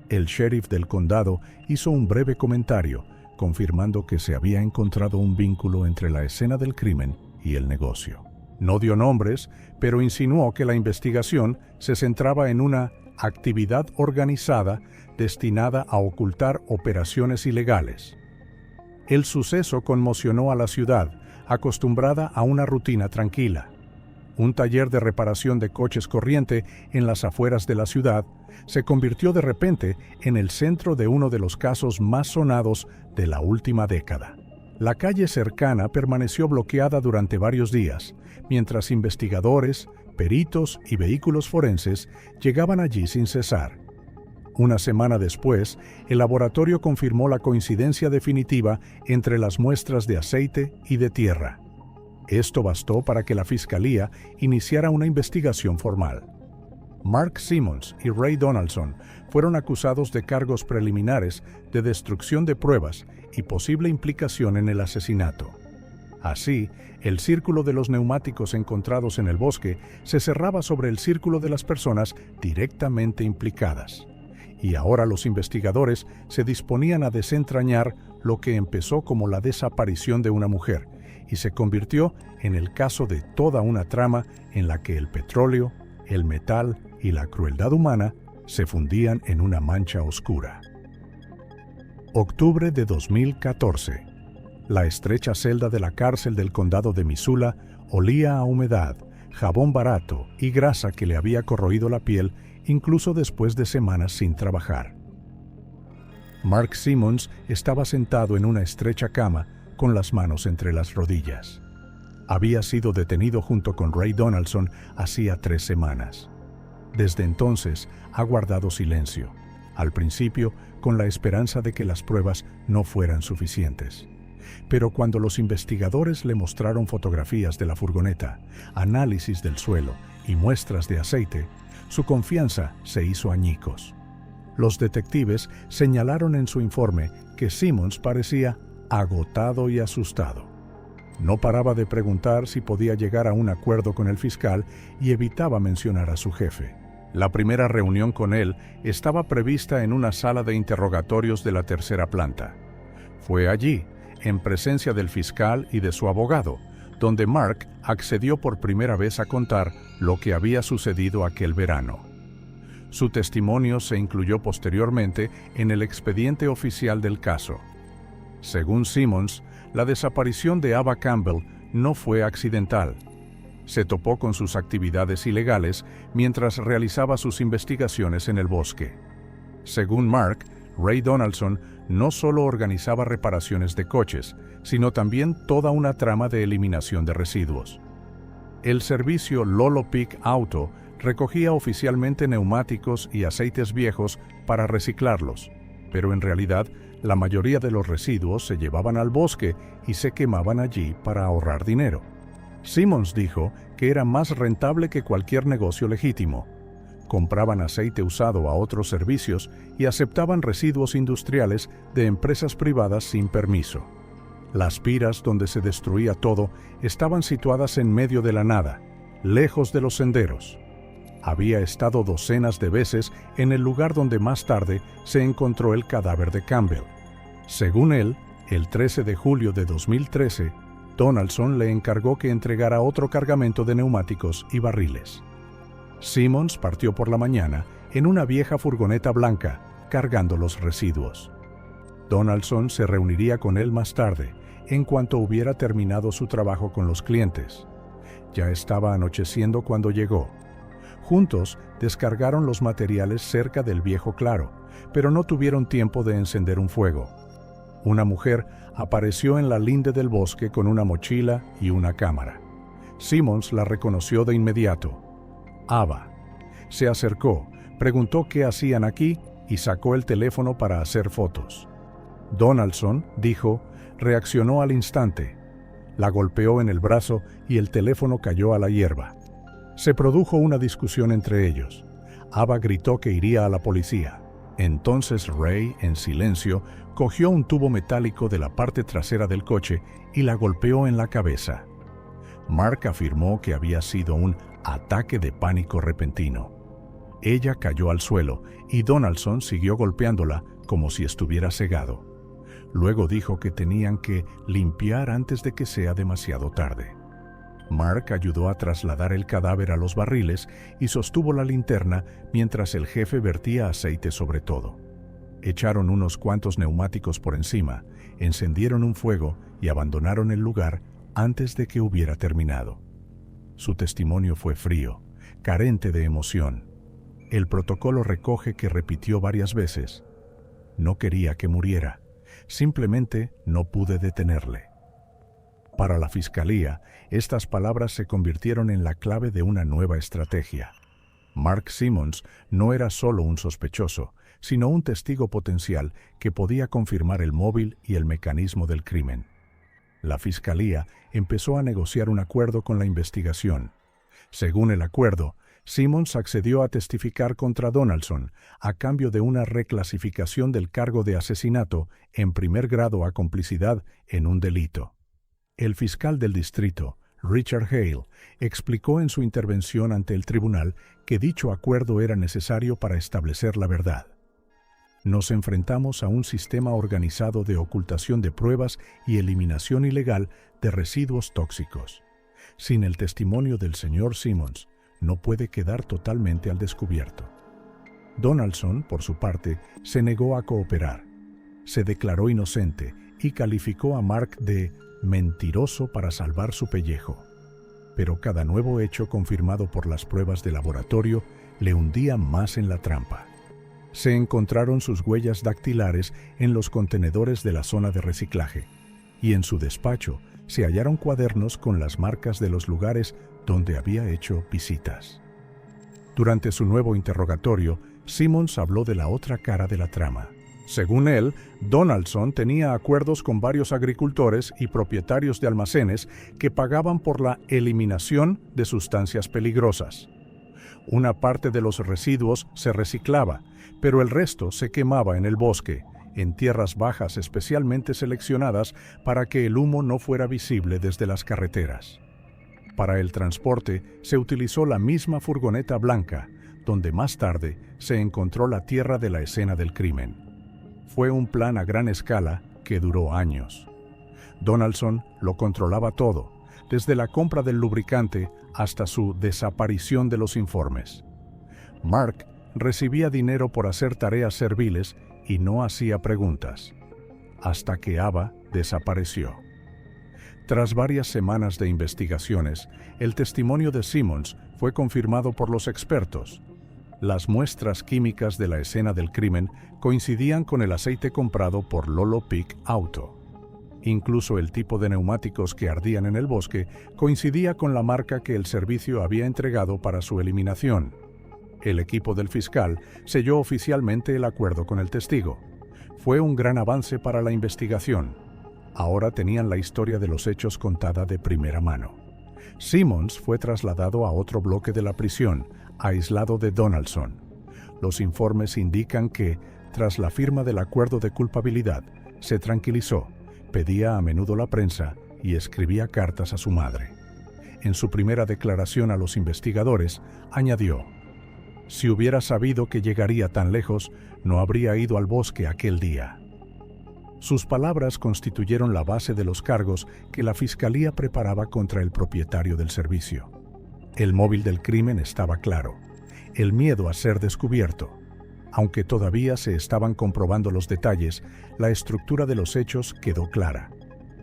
El sheriff del condado hizo un breve comentario, confirmando que se había encontrado un vínculo entre la escena del crimen y el negocio. No dio nombres, pero insinuó que la investigación se centraba en una actividad organizada destinada a ocultar operaciones ilegales. El suceso conmocionó a la ciudad, acostumbrada a una rutina tranquila. Un taller de reparación de coches corriente en las afueras de la ciudad se convirtió de repente en el centro de uno de los casos más sonados de la última década. La calle cercana permaneció bloqueada durante varios días, mientras investigadores, peritos y vehículos forenses llegaban allí sin cesar. Una semana después, el laboratorio confirmó la coincidencia definitiva entre las muestras de aceite y de tierra. Esto bastó para que la fiscalía iniciara una investigación formal. Mark Simmons y Ray Donaldson fueron acusados de cargos preliminares de destrucción de pruebas y posible implicación en el asesinato. Así, el círculo de los neumáticos encontrados en el bosque se cerraba sobre el círculo de las personas directamente implicadas. Y ahora los investigadores se disponían a desentrañar lo que empezó como la desaparición de una mujer y se convirtió en el caso de toda una trama en la que el petróleo, el metal y la crueldad humana se fundían en una mancha oscura. Octubre de 2014. La estrecha celda de la cárcel del condado de Missoula olía a humedad, jabón barato y grasa que le había corroído la piel incluso después de semanas sin trabajar. Mark Simmons estaba sentado en una estrecha cama con las manos entre las rodillas. Había sido detenido junto con Ray Donaldson hacía 3 semanas. Desde entonces ha guardado silencio, al principio con la esperanza de que las pruebas no fueran suficientes. Pero cuando los investigadores le mostraron fotografías de la furgoneta, análisis del suelo y muestras de aceite, su confianza se hizo añicos. Los detectives señalaron en su informe que Simmons parecía agotado y asustado. No paraba de preguntar si podía llegar a un acuerdo con el fiscal y evitaba mencionar a su jefe. La primera reunión con él estaba prevista en una sala de interrogatorios de la 3ª planta. Fue allí, en presencia del fiscal y de su abogado, donde Mark accedió por primera vez a contar lo que había sucedido aquel verano. Su testimonio se incluyó posteriormente en el expediente oficial del caso. Según Simmons, la desaparición de Ava Campbell no fue accidental. Se topó con sus actividades ilegales mientras realizaba sus investigaciones en el bosque. Según Mark, Ray Donaldson no solo organizaba reparaciones de coches, sino también toda una trama de eliminación de residuos. El servicio Lolo Peak Auto recogía oficialmente neumáticos y aceites viejos para reciclarlos, pero en realidad la mayoría de los residuos se llevaban al bosque y se quemaban allí para ahorrar dinero. Simmons dijo que era más rentable que cualquier negocio legítimo. Compraban aceite usado a otros servicios y aceptaban residuos industriales de empresas privadas sin permiso. Las piras donde se destruía todo estaban situadas en medio de la nada, lejos de los senderos. Había estado docenas de veces en el lugar donde más tarde se encontró el cadáver de Campbell. Según él, el 13 de julio de 2013, Donaldson le encargó que entregara otro cargamento de neumáticos y barriles. Simmons partió por la mañana en una vieja furgoneta blanca, cargando los residuos. Donaldson se reuniría con él más tarde, en cuanto hubiera terminado su trabajo con los clientes. Ya estaba anocheciendo cuando llegó. Juntos descargaron los materiales cerca del viejo claro, pero no tuvieron tiempo de encender un fuego. Una mujer apareció en la linde del bosque con una mochila y una cámara. Simmons la reconoció de inmediato. Ava. Se acercó, preguntó qué hacían aquí y sacó el teléfono para hacer fotos. Donaldson, dijo, reaccionó al instante. La golpeó en el brazo y el teléfono cayó a la hierba. Se produjo una discusión entre ellos. Ava gritó que iría a la policía. Entonces Ray, en silencio, cogió un tubo metálico de la parte trasera del coche y la golpeó en la cabeza. Mark afirmó que había sido un ataque de pánico repentino. Ella cayó al suelo y Donaldson siguió golpeándola como si estuviera cegado. Luego dijo que tenían que limpiar antes de que sea demasiado tarde. Mark ayudó a trasladar el cadáver a los barriles y sostuvo la linterna mientras el jefe vertía aceite sobre todo. Echaron unos cuantos neumáticos por encima, encendieron un fuego y abandonaron el lugar antes de que hubiera terminado. Su testimonio fue frío, carente de emoción. El protocolo recoge que repitió varias veces: no quería que muriera, simplemente no pude detenerle. Para la fiscalía, estas palabras se convirtieron en la clave de una nueva estrategia. Mark Simmons no era solo un sospechoso, sino un testigo potencial que podía confirmar el móvil y el mecanismo del crimen. La fiscalía empezó a negociar un acuerdo con la investigación. Según el acuerdo, Simmons accedió a testificar contra Donaldson a cambio de una reclasificación del cargo de asesinato en primer grado a complicidad en un delito. El fiscal del distrito, Richard Hale, explicó en su intervención ante el tribunal que dicho acuerdo era necesario para establecer la verdad. Nos enfrentamos a un sistema organizado de ocultación de pruebas y eliminación ilegal de residuos tóxicos. Sin el testimonio del señor Simmons, no puede quedar totalmente al descubierto. Donaldson, por su parte, se negó a cooperar. Se declaró inocente y calificó a Mark de mentiroso para salvar su pellejo. Pero cada nuevo hecho confirmado por las pruebas de laboratorio le hundía más en la trampa. Se encontraron sus huellas dactilares en los contenedores de la zona de reciclaje, y en su despacho se hallaron cuadernos con las marcas de los lugares donde había hecho visitas. Durante su nuevo interrogatorio, Simmons habló de la otra cara de la trama. Según él, Donaldson tenía acuerdos con varios agricultores y propietarios de almacenes que pagaban por la eliminación de sustancias peligrosas. Una parte de los residuos se reciclaba, pero el resto se quemaba en el bosque, en tierras bajas especialmente seleccionadas para que el humo no fuera visible desde las carreteras. Para el transporte se utilizó la misma furgoneta blanca, donde más tarde se encontró la tierra de la escena del crimen. Fue un plan a gran escala que duró años. Donaldson lo controlaba todo, desde la compra del lubricante hasta su desaparición de los informes. Mark recibía dinero por hacer tareas serviles y no hacía preguntas, hasta que Ava desapareció. Tras varias semanas de investigaciones, el testimonio de Simmons fue confirmado por los expertos. Las muestras químicas de la escena del crimen coincidían con el aceite comprado por Lolo Peak Auto. Incluso el tipo de neumáticos que ardían en el bosque coincidía con la marca que el servicio había entregado para su eliminación. El equipo del fiscal selló oficialmente el acuerdo con el testigo. Fue un gran avance para la investigación. Ahora tenían la historia de los hechos contada de primera mano. Simmons fue trasladado a otro bloque de la prisión, aislado de Donaldson. Los informes indican que, tras la firma del acuerdo de culpabilidad, se tranquilizó, pedía a menudo la prensa y escribía cartas a su madre. En su primera declaración a los investigadores, añadió: «Si hubiera sabido que llegaría tan lejos, no habría ido al bosque aquel día». Sus palabras constituyeron la base de los cargos que la fiscalía preparaba contra el propietario del servicio. El móvil del crimen estaba claro: el miedo a ser descubierto. Aunque todavía se estaban comprobando los detalles, la estructura de los hechos quedó clara.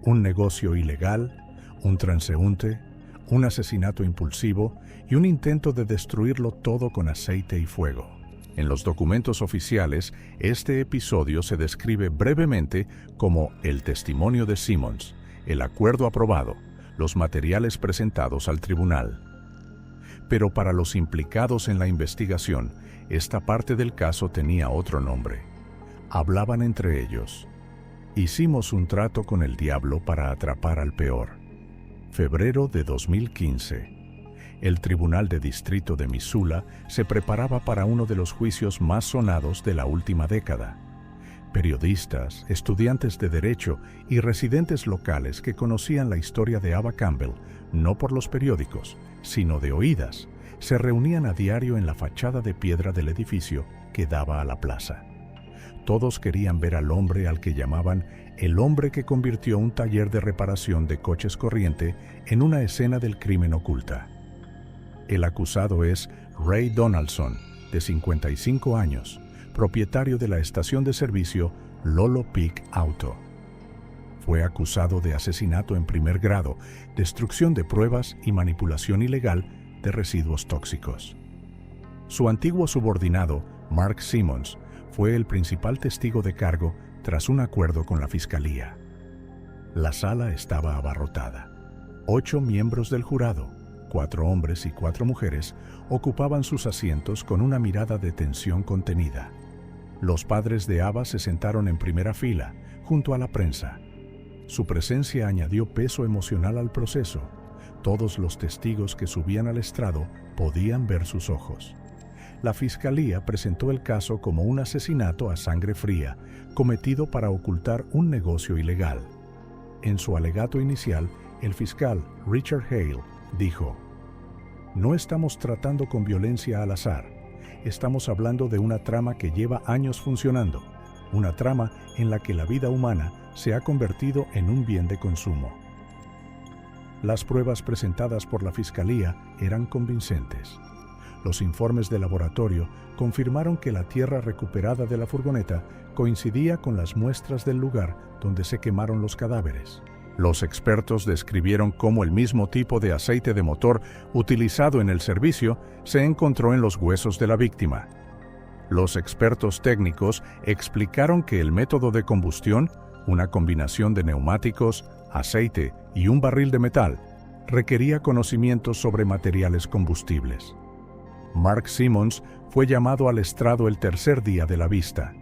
Un negocio ilegal, un transeúnte, un asesinato impulsivo y un intento de destruirlo todo con aceite y fuego. En los documentos oficiales, este episodio se describe brevemente como el testimonio de Simmons, el acuerdo aprobado, los materiales presentados al tribunal. Pero para los implicados en la investigación, esta parte del caso tenía otro nombre. Hablaban entre ellos: «Hicimos un trato con el diablo para atrapar al peor». Febrero de 2015. El Tribunal de Distrito de Missoula se preparaba para uno de los juicios más sonados de la última década. Periodistas, estudiantes de derecho y residentes locales que conocían la historia de Ava Campbell, no por los periódicos, sino de oídas, se reunían a diario en la fachada de piedra del edificio que daba a la plaza. Todos querían ver al hombre al que llamaban el hombre que convirtió un taller de reparación de coches corriente en una escena del crimen oculta. El acusado es Ray Donaldson, de 55 años, propietario de la estación de servicio Lolo Peak Auto. Fue acusado de asesinato en primer grado, destrucción de pruebas y manipulación ilegal de residuos tóxicos. Su antiguo subordinado, Mark Simmons, fue el principal testigo de cargo tras un acuerdo con la fiscalía. La sala estaba abarrotada. 8 miembros del jurado, 4 hombres y 4 mujeres, ocupaban sus asientos con una mirada de tensión contenida. Los padres de Ava se sentaron en primera fila, junto a la prensa. Su presencia añadió peso emocional al proceso. Todos los testigos que subían al estrado podían ver sus ojos. La fiscalía presentó el caso como un asesinato a sangre fría, cometido para ocultar un negocio ilegal. En su alegato inicial, el fiscal Richard Hale dijo: "No estamos tratando con violencia al azar. Estamos hablando de una trama que lleva años funcionando, una trama en la que la vida humana se ha convertido en un bien de consumo". Las pruebas presentadas por la fiscalía eran convincentes. Los informes de laboratorio confirmaron que la tierra recuperada de la furgoneta coincidía con las muestras del lugar donde se quemaron los cadáveres. Los expertos describieron cómo el mismo tipo de aceite de motor utilizado en el servicio se encontró en los huesos de la víctima. Los expertos técnicos explicaron que el método de combustión, una combinación de neumáticos, aceite y un barril de metal, requería conocimientos sobre materiales combustibles. Mark Simmons fue llamado al estrado el tercer día de la vista.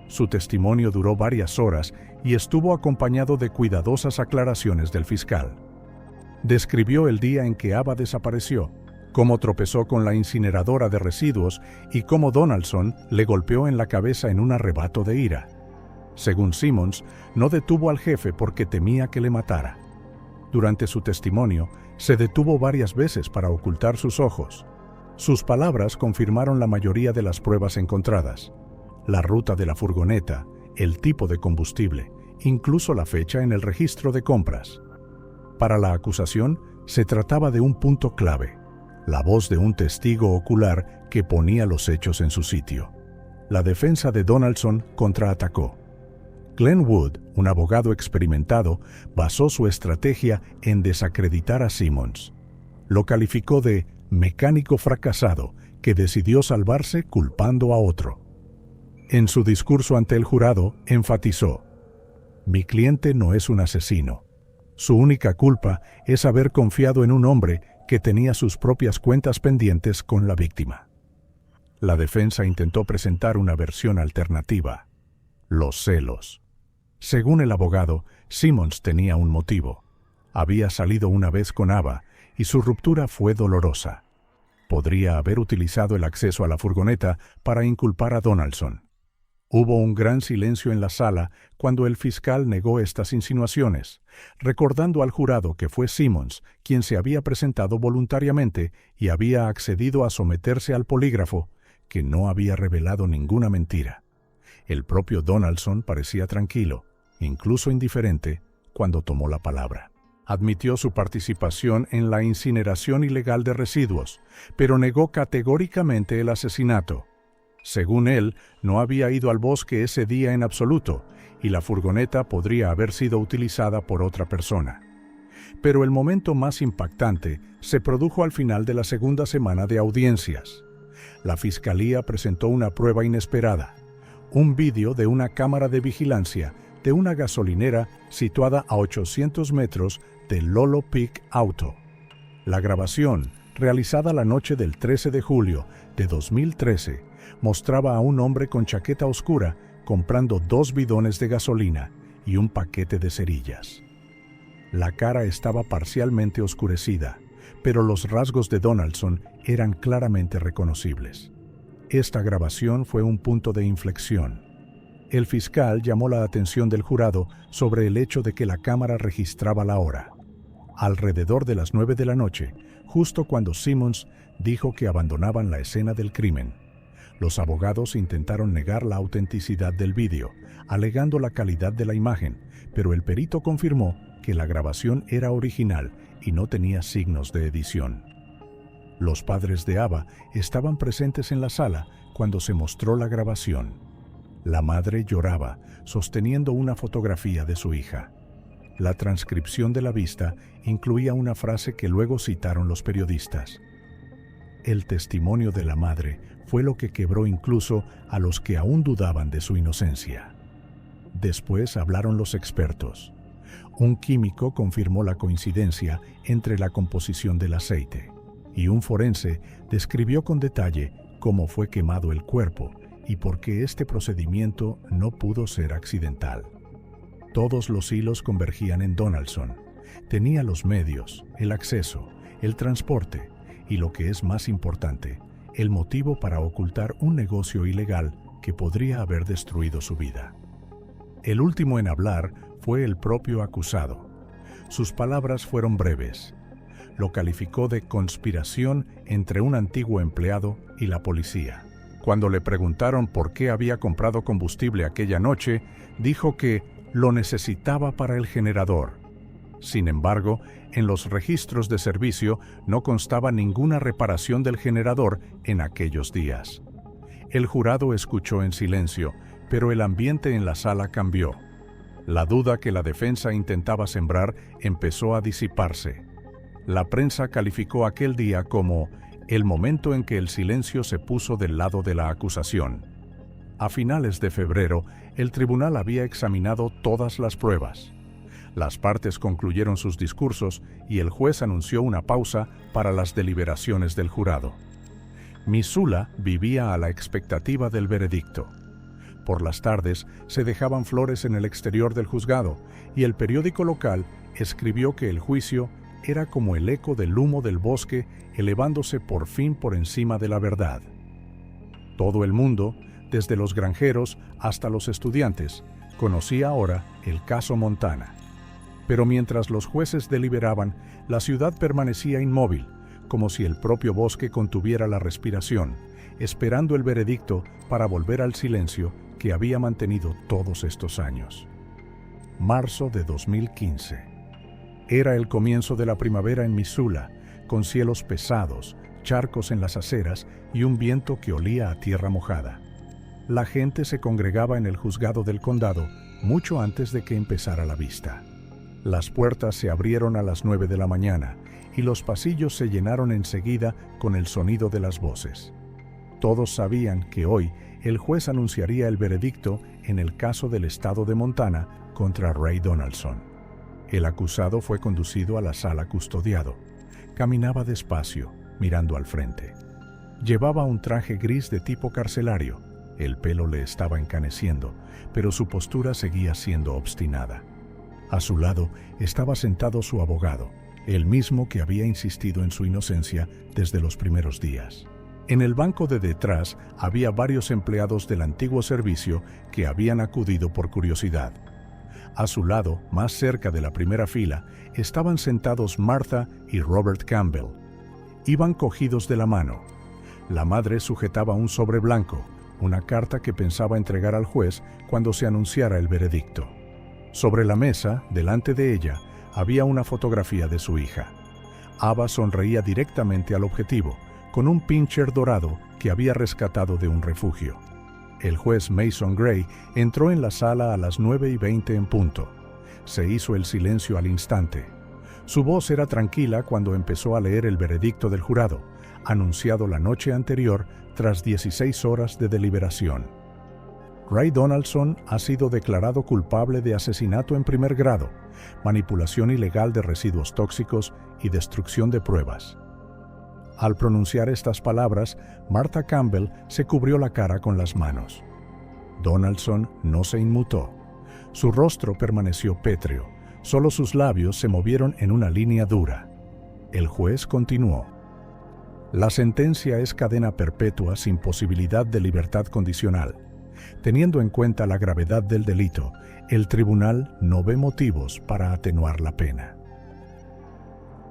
Su testimonio duró varias horas y estuvo acompañado de cuidadosas aclaraciones del fiscal. Describió el día en que Ava desapareció, cómo tropezó con la incineradora de residuos y cómo Donaldson le golpeó en la cabeza en un arrebato de ira. Según Simmons, no detuvo al jefe porque temía que le matara. Durante su testimonio, se detuvo varias veces para ocultar sus ojos. Sus palabras confirmaron la mayoría de las pruebas encontradas: la ruta de la furgoneta, el tipo de combustible, incluso la fecha en el registro de compras. Para la acusación, se trataba de un punto clave: la voz de un testigo ocular que ponía los hechos en su sitio. La defensa de Donaldson contraatacó. Glenn Wood, un abogado experimentado, basó su estrategia en desacreditar a Simmons. Lo calificó de mecánico fracasado que decidió salvarse culpando a otro. En su discurso ante el jurado, enfatizó: "Mi cliente no es un asesino. Su única culpa es haber confiado en un hombre que tenía sus propias cuentas pendientes con la víctima". La defensa intentó presentar una versión alternativa: los celos. Según el abogado, Simmons tenía un motivo. Había salido una vez con Ava y su ruptura fue dolorosa. Podría haber utilizado el acceso a la furgoneta para inculpar a Donaldson. Hubo un gran silencio en la sala cuando el fiscal negó estas insinuaciones, recordando al jurado que fue Simmons quien se había presentado voluntariamente y había accedido a someterse al polígrafo, que no había revelado ninguna mentira. El propio Donaldson parecía tranquilo, incluso indiferente, cuando tomó la palabra. Admitió su participación en la incineración ilegal de residuos, pero negó categóricamente el asesinato. Según él, no había ido al bosque ese día en absoluto, y la furgoneta podría haber sido utilizada por otra persona. Pero el momento más impactante se produjo al final de la segunda semana de audiencias. La fiscalía presentó una prueba inesperada: un vídeo de una cámara de vigilancia de una gasolinera situada a 800 metros del Lolo Peak Auto. La grabación, realizada la noche del 13 de julio de 2013, mostraba a un hombre con chaqueta oscura comprando 2 bidones de gasolina y un paquete de cerillas. La cara estaba parcialmente oscurecida, pero los rasgos de Donaldson eran claramente reconocibles. Esta grabación fue un punto de inflexión. El fiscal llamó la atención del jurado sobre el hecho de que la cámara registraba la hora. Alrededor de las 9 de la noche, justo cuando Simmons dijo que abandonaban la escena del crimen. Los abogados intentaron negar la autenticidad del vídeo, alegando la calidad de la imagen, pero el perito confirmó que la grabación era original y no tenía signos de edición. Los padres de Ava estaban presentes en la sala cuando se mostró la grabación. La madre lloraba, sosteniendo una fotografía de su hija. La transcripción de la vista incluía una frase que luego citaron los periodistas. El testimonio de la madre fue lo que quebró incluso a los que aún dudaban de su inocencia. Después hablaron los expertos. Un químico confirmó la coincidencia entre la composición del aceite, y un forense describió con detalle cómo fue quemado el cuerpo y por qué este procedimiento no pudo ser accidental. Todos los hilos convergían en Donaldson. Tenía los medios, el acceso, el transporte y, lo que es más importante, el motivo para ocultar un negocio ilegal que podría haber destruido su vida. El último en hablar fue el propio acusado. Sus palabras fueron breves. Lo calificó de conspiración entre un antiguo empleado y la policía. Cuando le preguntaron por qué había comprado combustible aquella noche, dijo que lo necesitaba para el generador. Sin embargo, en los registros de servicio no constaba ninguna reparación del generador en aquellos días. El jurado escuchó en silencio, pero el ambiente en la sala cambió. La duda que la defensa intentaba sembrar empezó a disiparse. La prensa calificó aquel día como el momento en que el silencio se puso del lado de la acusación. A finales de febrero, el tribunal había examinado todas las pruebas. Las partes concluyeron sus discursos y el juez anunció una pausa para las deliberaciones del jurado. Missoula vivía a la expectativa del veredicto. Por las tardes se dejaban flores en el exterior del juzgado y el periódico local escribió que el juicio era como el eco del humo del bosque elevándose por fin por encima de la verdad. Todo el mundo, desde los granjeros hasta los estudiantes, conocía ahora el caso Montana. Pero mientras los jueces deliberaban, la ciudad permanecía inmóvil, como si el propio bosque contuviera la respiración, esperando el veredicto para volver al silencio que había mantenido todos estos años. Marzo de 2015. Era el comienzo de la primavera en Missoula, con cielos pesados, charcos en las aceras y un viento que olía a tierra mojada. La gente se congregaba en el juzgado del condado mucho antes de que empezara la vista. Las puertas se abrieron a las 9 de la mañana y los pasillos se llenaron enseguida con el sonido de las voces. Todos sabían que hoy el juez anunciaría el veredicto en el caso del estado de Montana contra Ray Donaldson. El acusado fue conducido a la sala custodiado. Caminaba despacio, mirando al frente. Llevaba un traje gris de tipo carcelario. El pelo le estaba encaneciendo, pero su postura seguía siendo obstinada. A su lado estaba sentado su abogado, el mismo que había insistido en su inocencia desde los primeros días. En el banco de detrás había varios empleados del antiguo servicio que habían acudido por curiosidad. A su lado, más cerca de la primera fila, estaban sentados Martha y Robert Campbell. Iban cogidos de la mano. La madre sujetaba un sobre blanco, una carta que pensaba entregar al juez cuando se anunciara el veredicto. Sobre la mesa, delante de ella, había una fotografía de su hija. Ava sonreía directamente al objetivo, con un pincher dorado que había rescatado de un refugio. El juez Mason Gray entró en la sala a las 9:20 en punto. Se hizo el silencio al instante. Su voz era tranquila cuando empezó a leer el veredicto del jurado, anunciado la noche anterior tras 16 horas de deliberación. Ray Donaldson ha sido declarado culpable de asesinato en primer grado, manipulación ilegal de residuos tóxicos y destrucción de pruebas. Al pronunciar estas palabras, Martha Campbell se cubrió la cara con las manos. Donaldson no se inmutó. Su rostro permaneció pétreo, solo sus labios se movieron en una línea dura. El juez continuó. La sentencia es cadena perpetua sin posibilidad de libertad condicional. Teniendo en cuenta la gravedad del delito, el tribunal no ve motivos para atenuar la pena.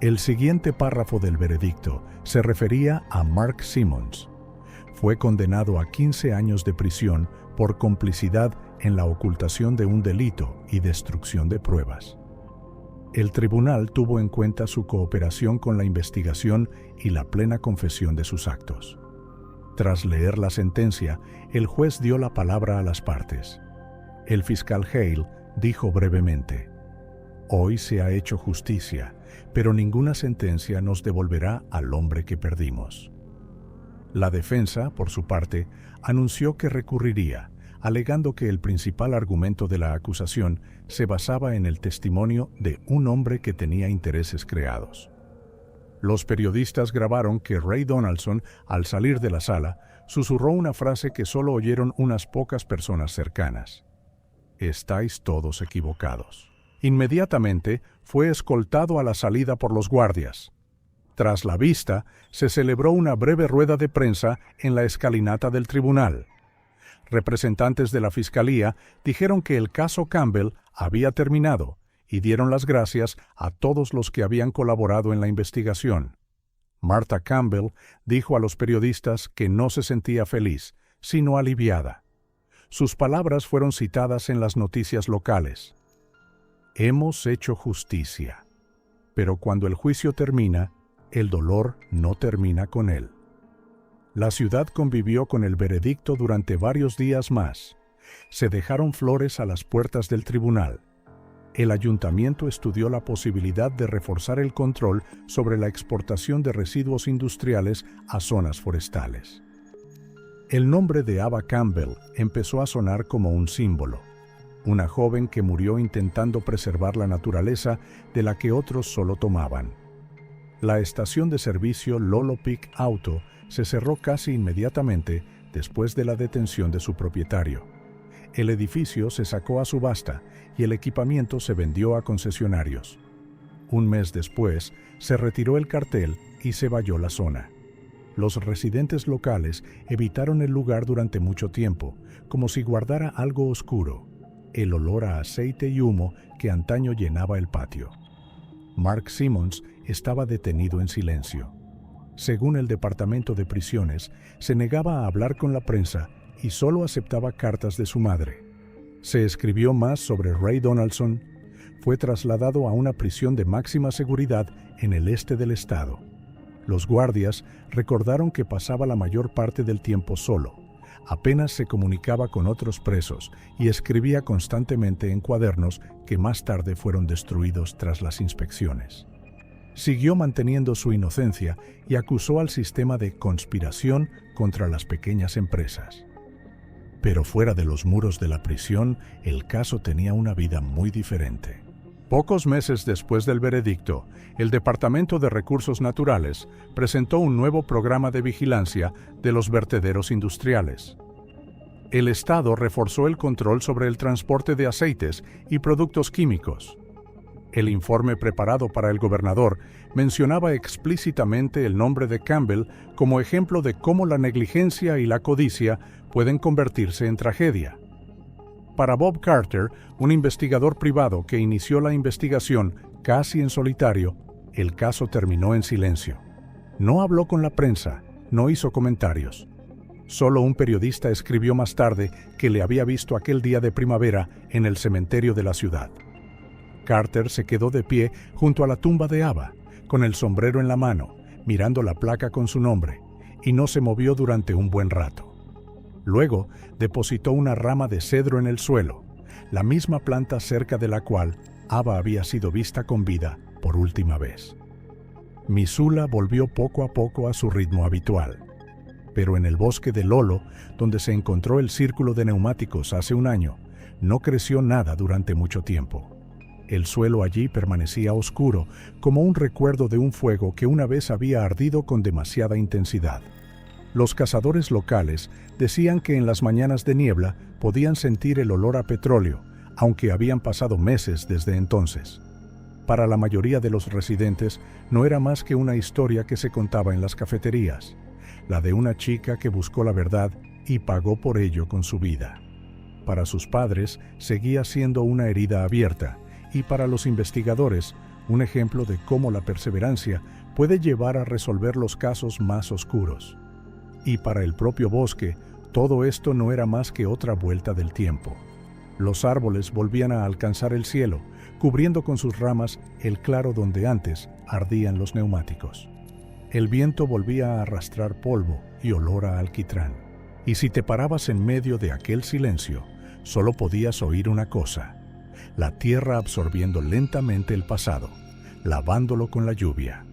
El siguiente párrafo del veredicto se refería a Mark Simmons. Fue condenado a 15 años de prisión por complicidad en la ocultación de un delito y destrucción de pruebas. El tribunal tuvo en cuenta su cooperación con la investigación y la plena confesión de sus actos. Tras leer la sentencia, el juez dio la palabra a las partes. El fiscal Hale dijo brevemente: «Hoy se ha hecho justicia, pero ninguna sentencia nos devolverá al hombre que perdimos». La defensa, por su parte, anunció que recurriría, alegando que el principal argumento de la acusación se basaba en el testimonio de un hombre que tenía intereses creados. Los periodistas grabaron que Ray Donaldson, al salir de la sala, Susurró una frase que solo oyeron unas pocas personas cercanas. «Estáis todos equivocados». Inmediatamente fue escoltado a la salida por los guardias. Tras la vista, se celebró una breve rueda de prensa en la escalinata del tribunal. Representantes de la Fiscalía dijeron que el caso Campbell había terminado y dieron las gracias a todos los que habían colaborado en la investigación. Martha Campbell dijo a los periodistas que no se sentía feliz, sino aliviada. Sus palabras fueron citadas en las noticias locales. «Hemos hecho justicia, pero cuando el juicio termina, el dolor no termina con él». La ciudad convivió con el veredicto durante varios días más. Se dejaron flores a las puertas del tribunal. El ayuntamiento estudió la posibilidad de reforzar el control sobre la exportación de residuos industriales a zonas forestales. El nombre de Ava Campbell empezó a sonar como un símbolo. Una joven que murió intentando preservar la naturaleza de la que otros solo tomaban. La estación de servicio Lolo Peak Auto se cerró casi inmediatamente después de la detención de su propietario. El edificio se sacó a subasta y el equipamiento se vendió a concesionarios. Un mes después, se retiró el cartel y se valló la zona. Los residentes locales evitaron el lugar durante mucho tiempo, como si guardara algo oscuro, el olor a aceite y humo que antaño llenaba el patio. Mark Simmons estaba detenido en silencio. Según el Departamento de Prisiones, se negaba a hablar con la prensa y solo aceptaba cartas de su madre. Se escribió más sobre Ray Donaldson. Fue trasladado a una prisión de máxima seguridad en el este del estado. Los guardias recordaron que pasaba la mayor parte del tiempo solo. Apenas se comunicaba con otros presos y escribía constantemente en cuadernos que más tarde fueron destruidos tras las inspecciones. Siguió manteniendo su inocencia y acusó al sistema de conspiración contra las pequeñas empresas. Pero fuera de los muros de la prisión, el caso tenía una vida muy diferente. Pocos meses después del veredicto, el Departamento de Recursos Naturales presentó un nuevo programa de vigilancia de los vertederos industriales. El Estado reforzó el control sobre el transporte de aceites y productos químicos. El informe preparado para el gobernador mencionaba explícitamente el nombre de Campbell como ejemplo de cómo la negligencia y la codicia pueden convertirse en tragedia. Para Bob Carter, un investigador privado que inició la investigación casi en solitario, el caso terminó en silencio. No habló con la prensa, no hizo comentarios. Solo un periodista escribió más tarde que le había visto aquel día de primavera en el cementerio de la ciudad. Carter se quedó de pie junto a la tumba de Ava, con el sombrero en la mano, mirando la placa con su nombre, y no se movió durante un buen rato. Luego depositó una rama de cedro en el suelo, la misma planta cerca de la cual Ava había sido vista con vida por última vez. Missoula volvió poco a poco a su ritmo habitual, pero en el bosque de Lolo, donde se encontró el círculo de neumáticos hace un año, no creció nada durante mucho tiempo. El suelo allí permanecía oscuro, como un recuerdo de un fuego que una vez había ardido con demasiada intensidad. Los cazadores locales decían que en las mañanas de niebla podían sentir el olor a petróleo, aunque habían pasado meses desde entonces. Para la mayoría de los residentes no era más que una historia que se contaba en las cafeterías, la de una chica que buscó la verdad y pagó por ello con su vida. Para sus padres seguía siendo una herida abierta, y para los investigadores, un ejemplo de cómo la perseverancia puede llevar a resolver los casos más oscuros. Y para el propio bosque, todo esto no era más que otra vuelta del tiempo. Los árboles volvían a alcanzar el cielo, cubriendo con sus ramas el claro donde antes ardían los neumáticos. El viento volvía a arrastrar polvo y olor a alquitrán. Y si te parabas en medio de aquel silencio, solo podías oír una cosa: la tierra absorbiendo lentamente el pasado, lavándolo con la lluvia.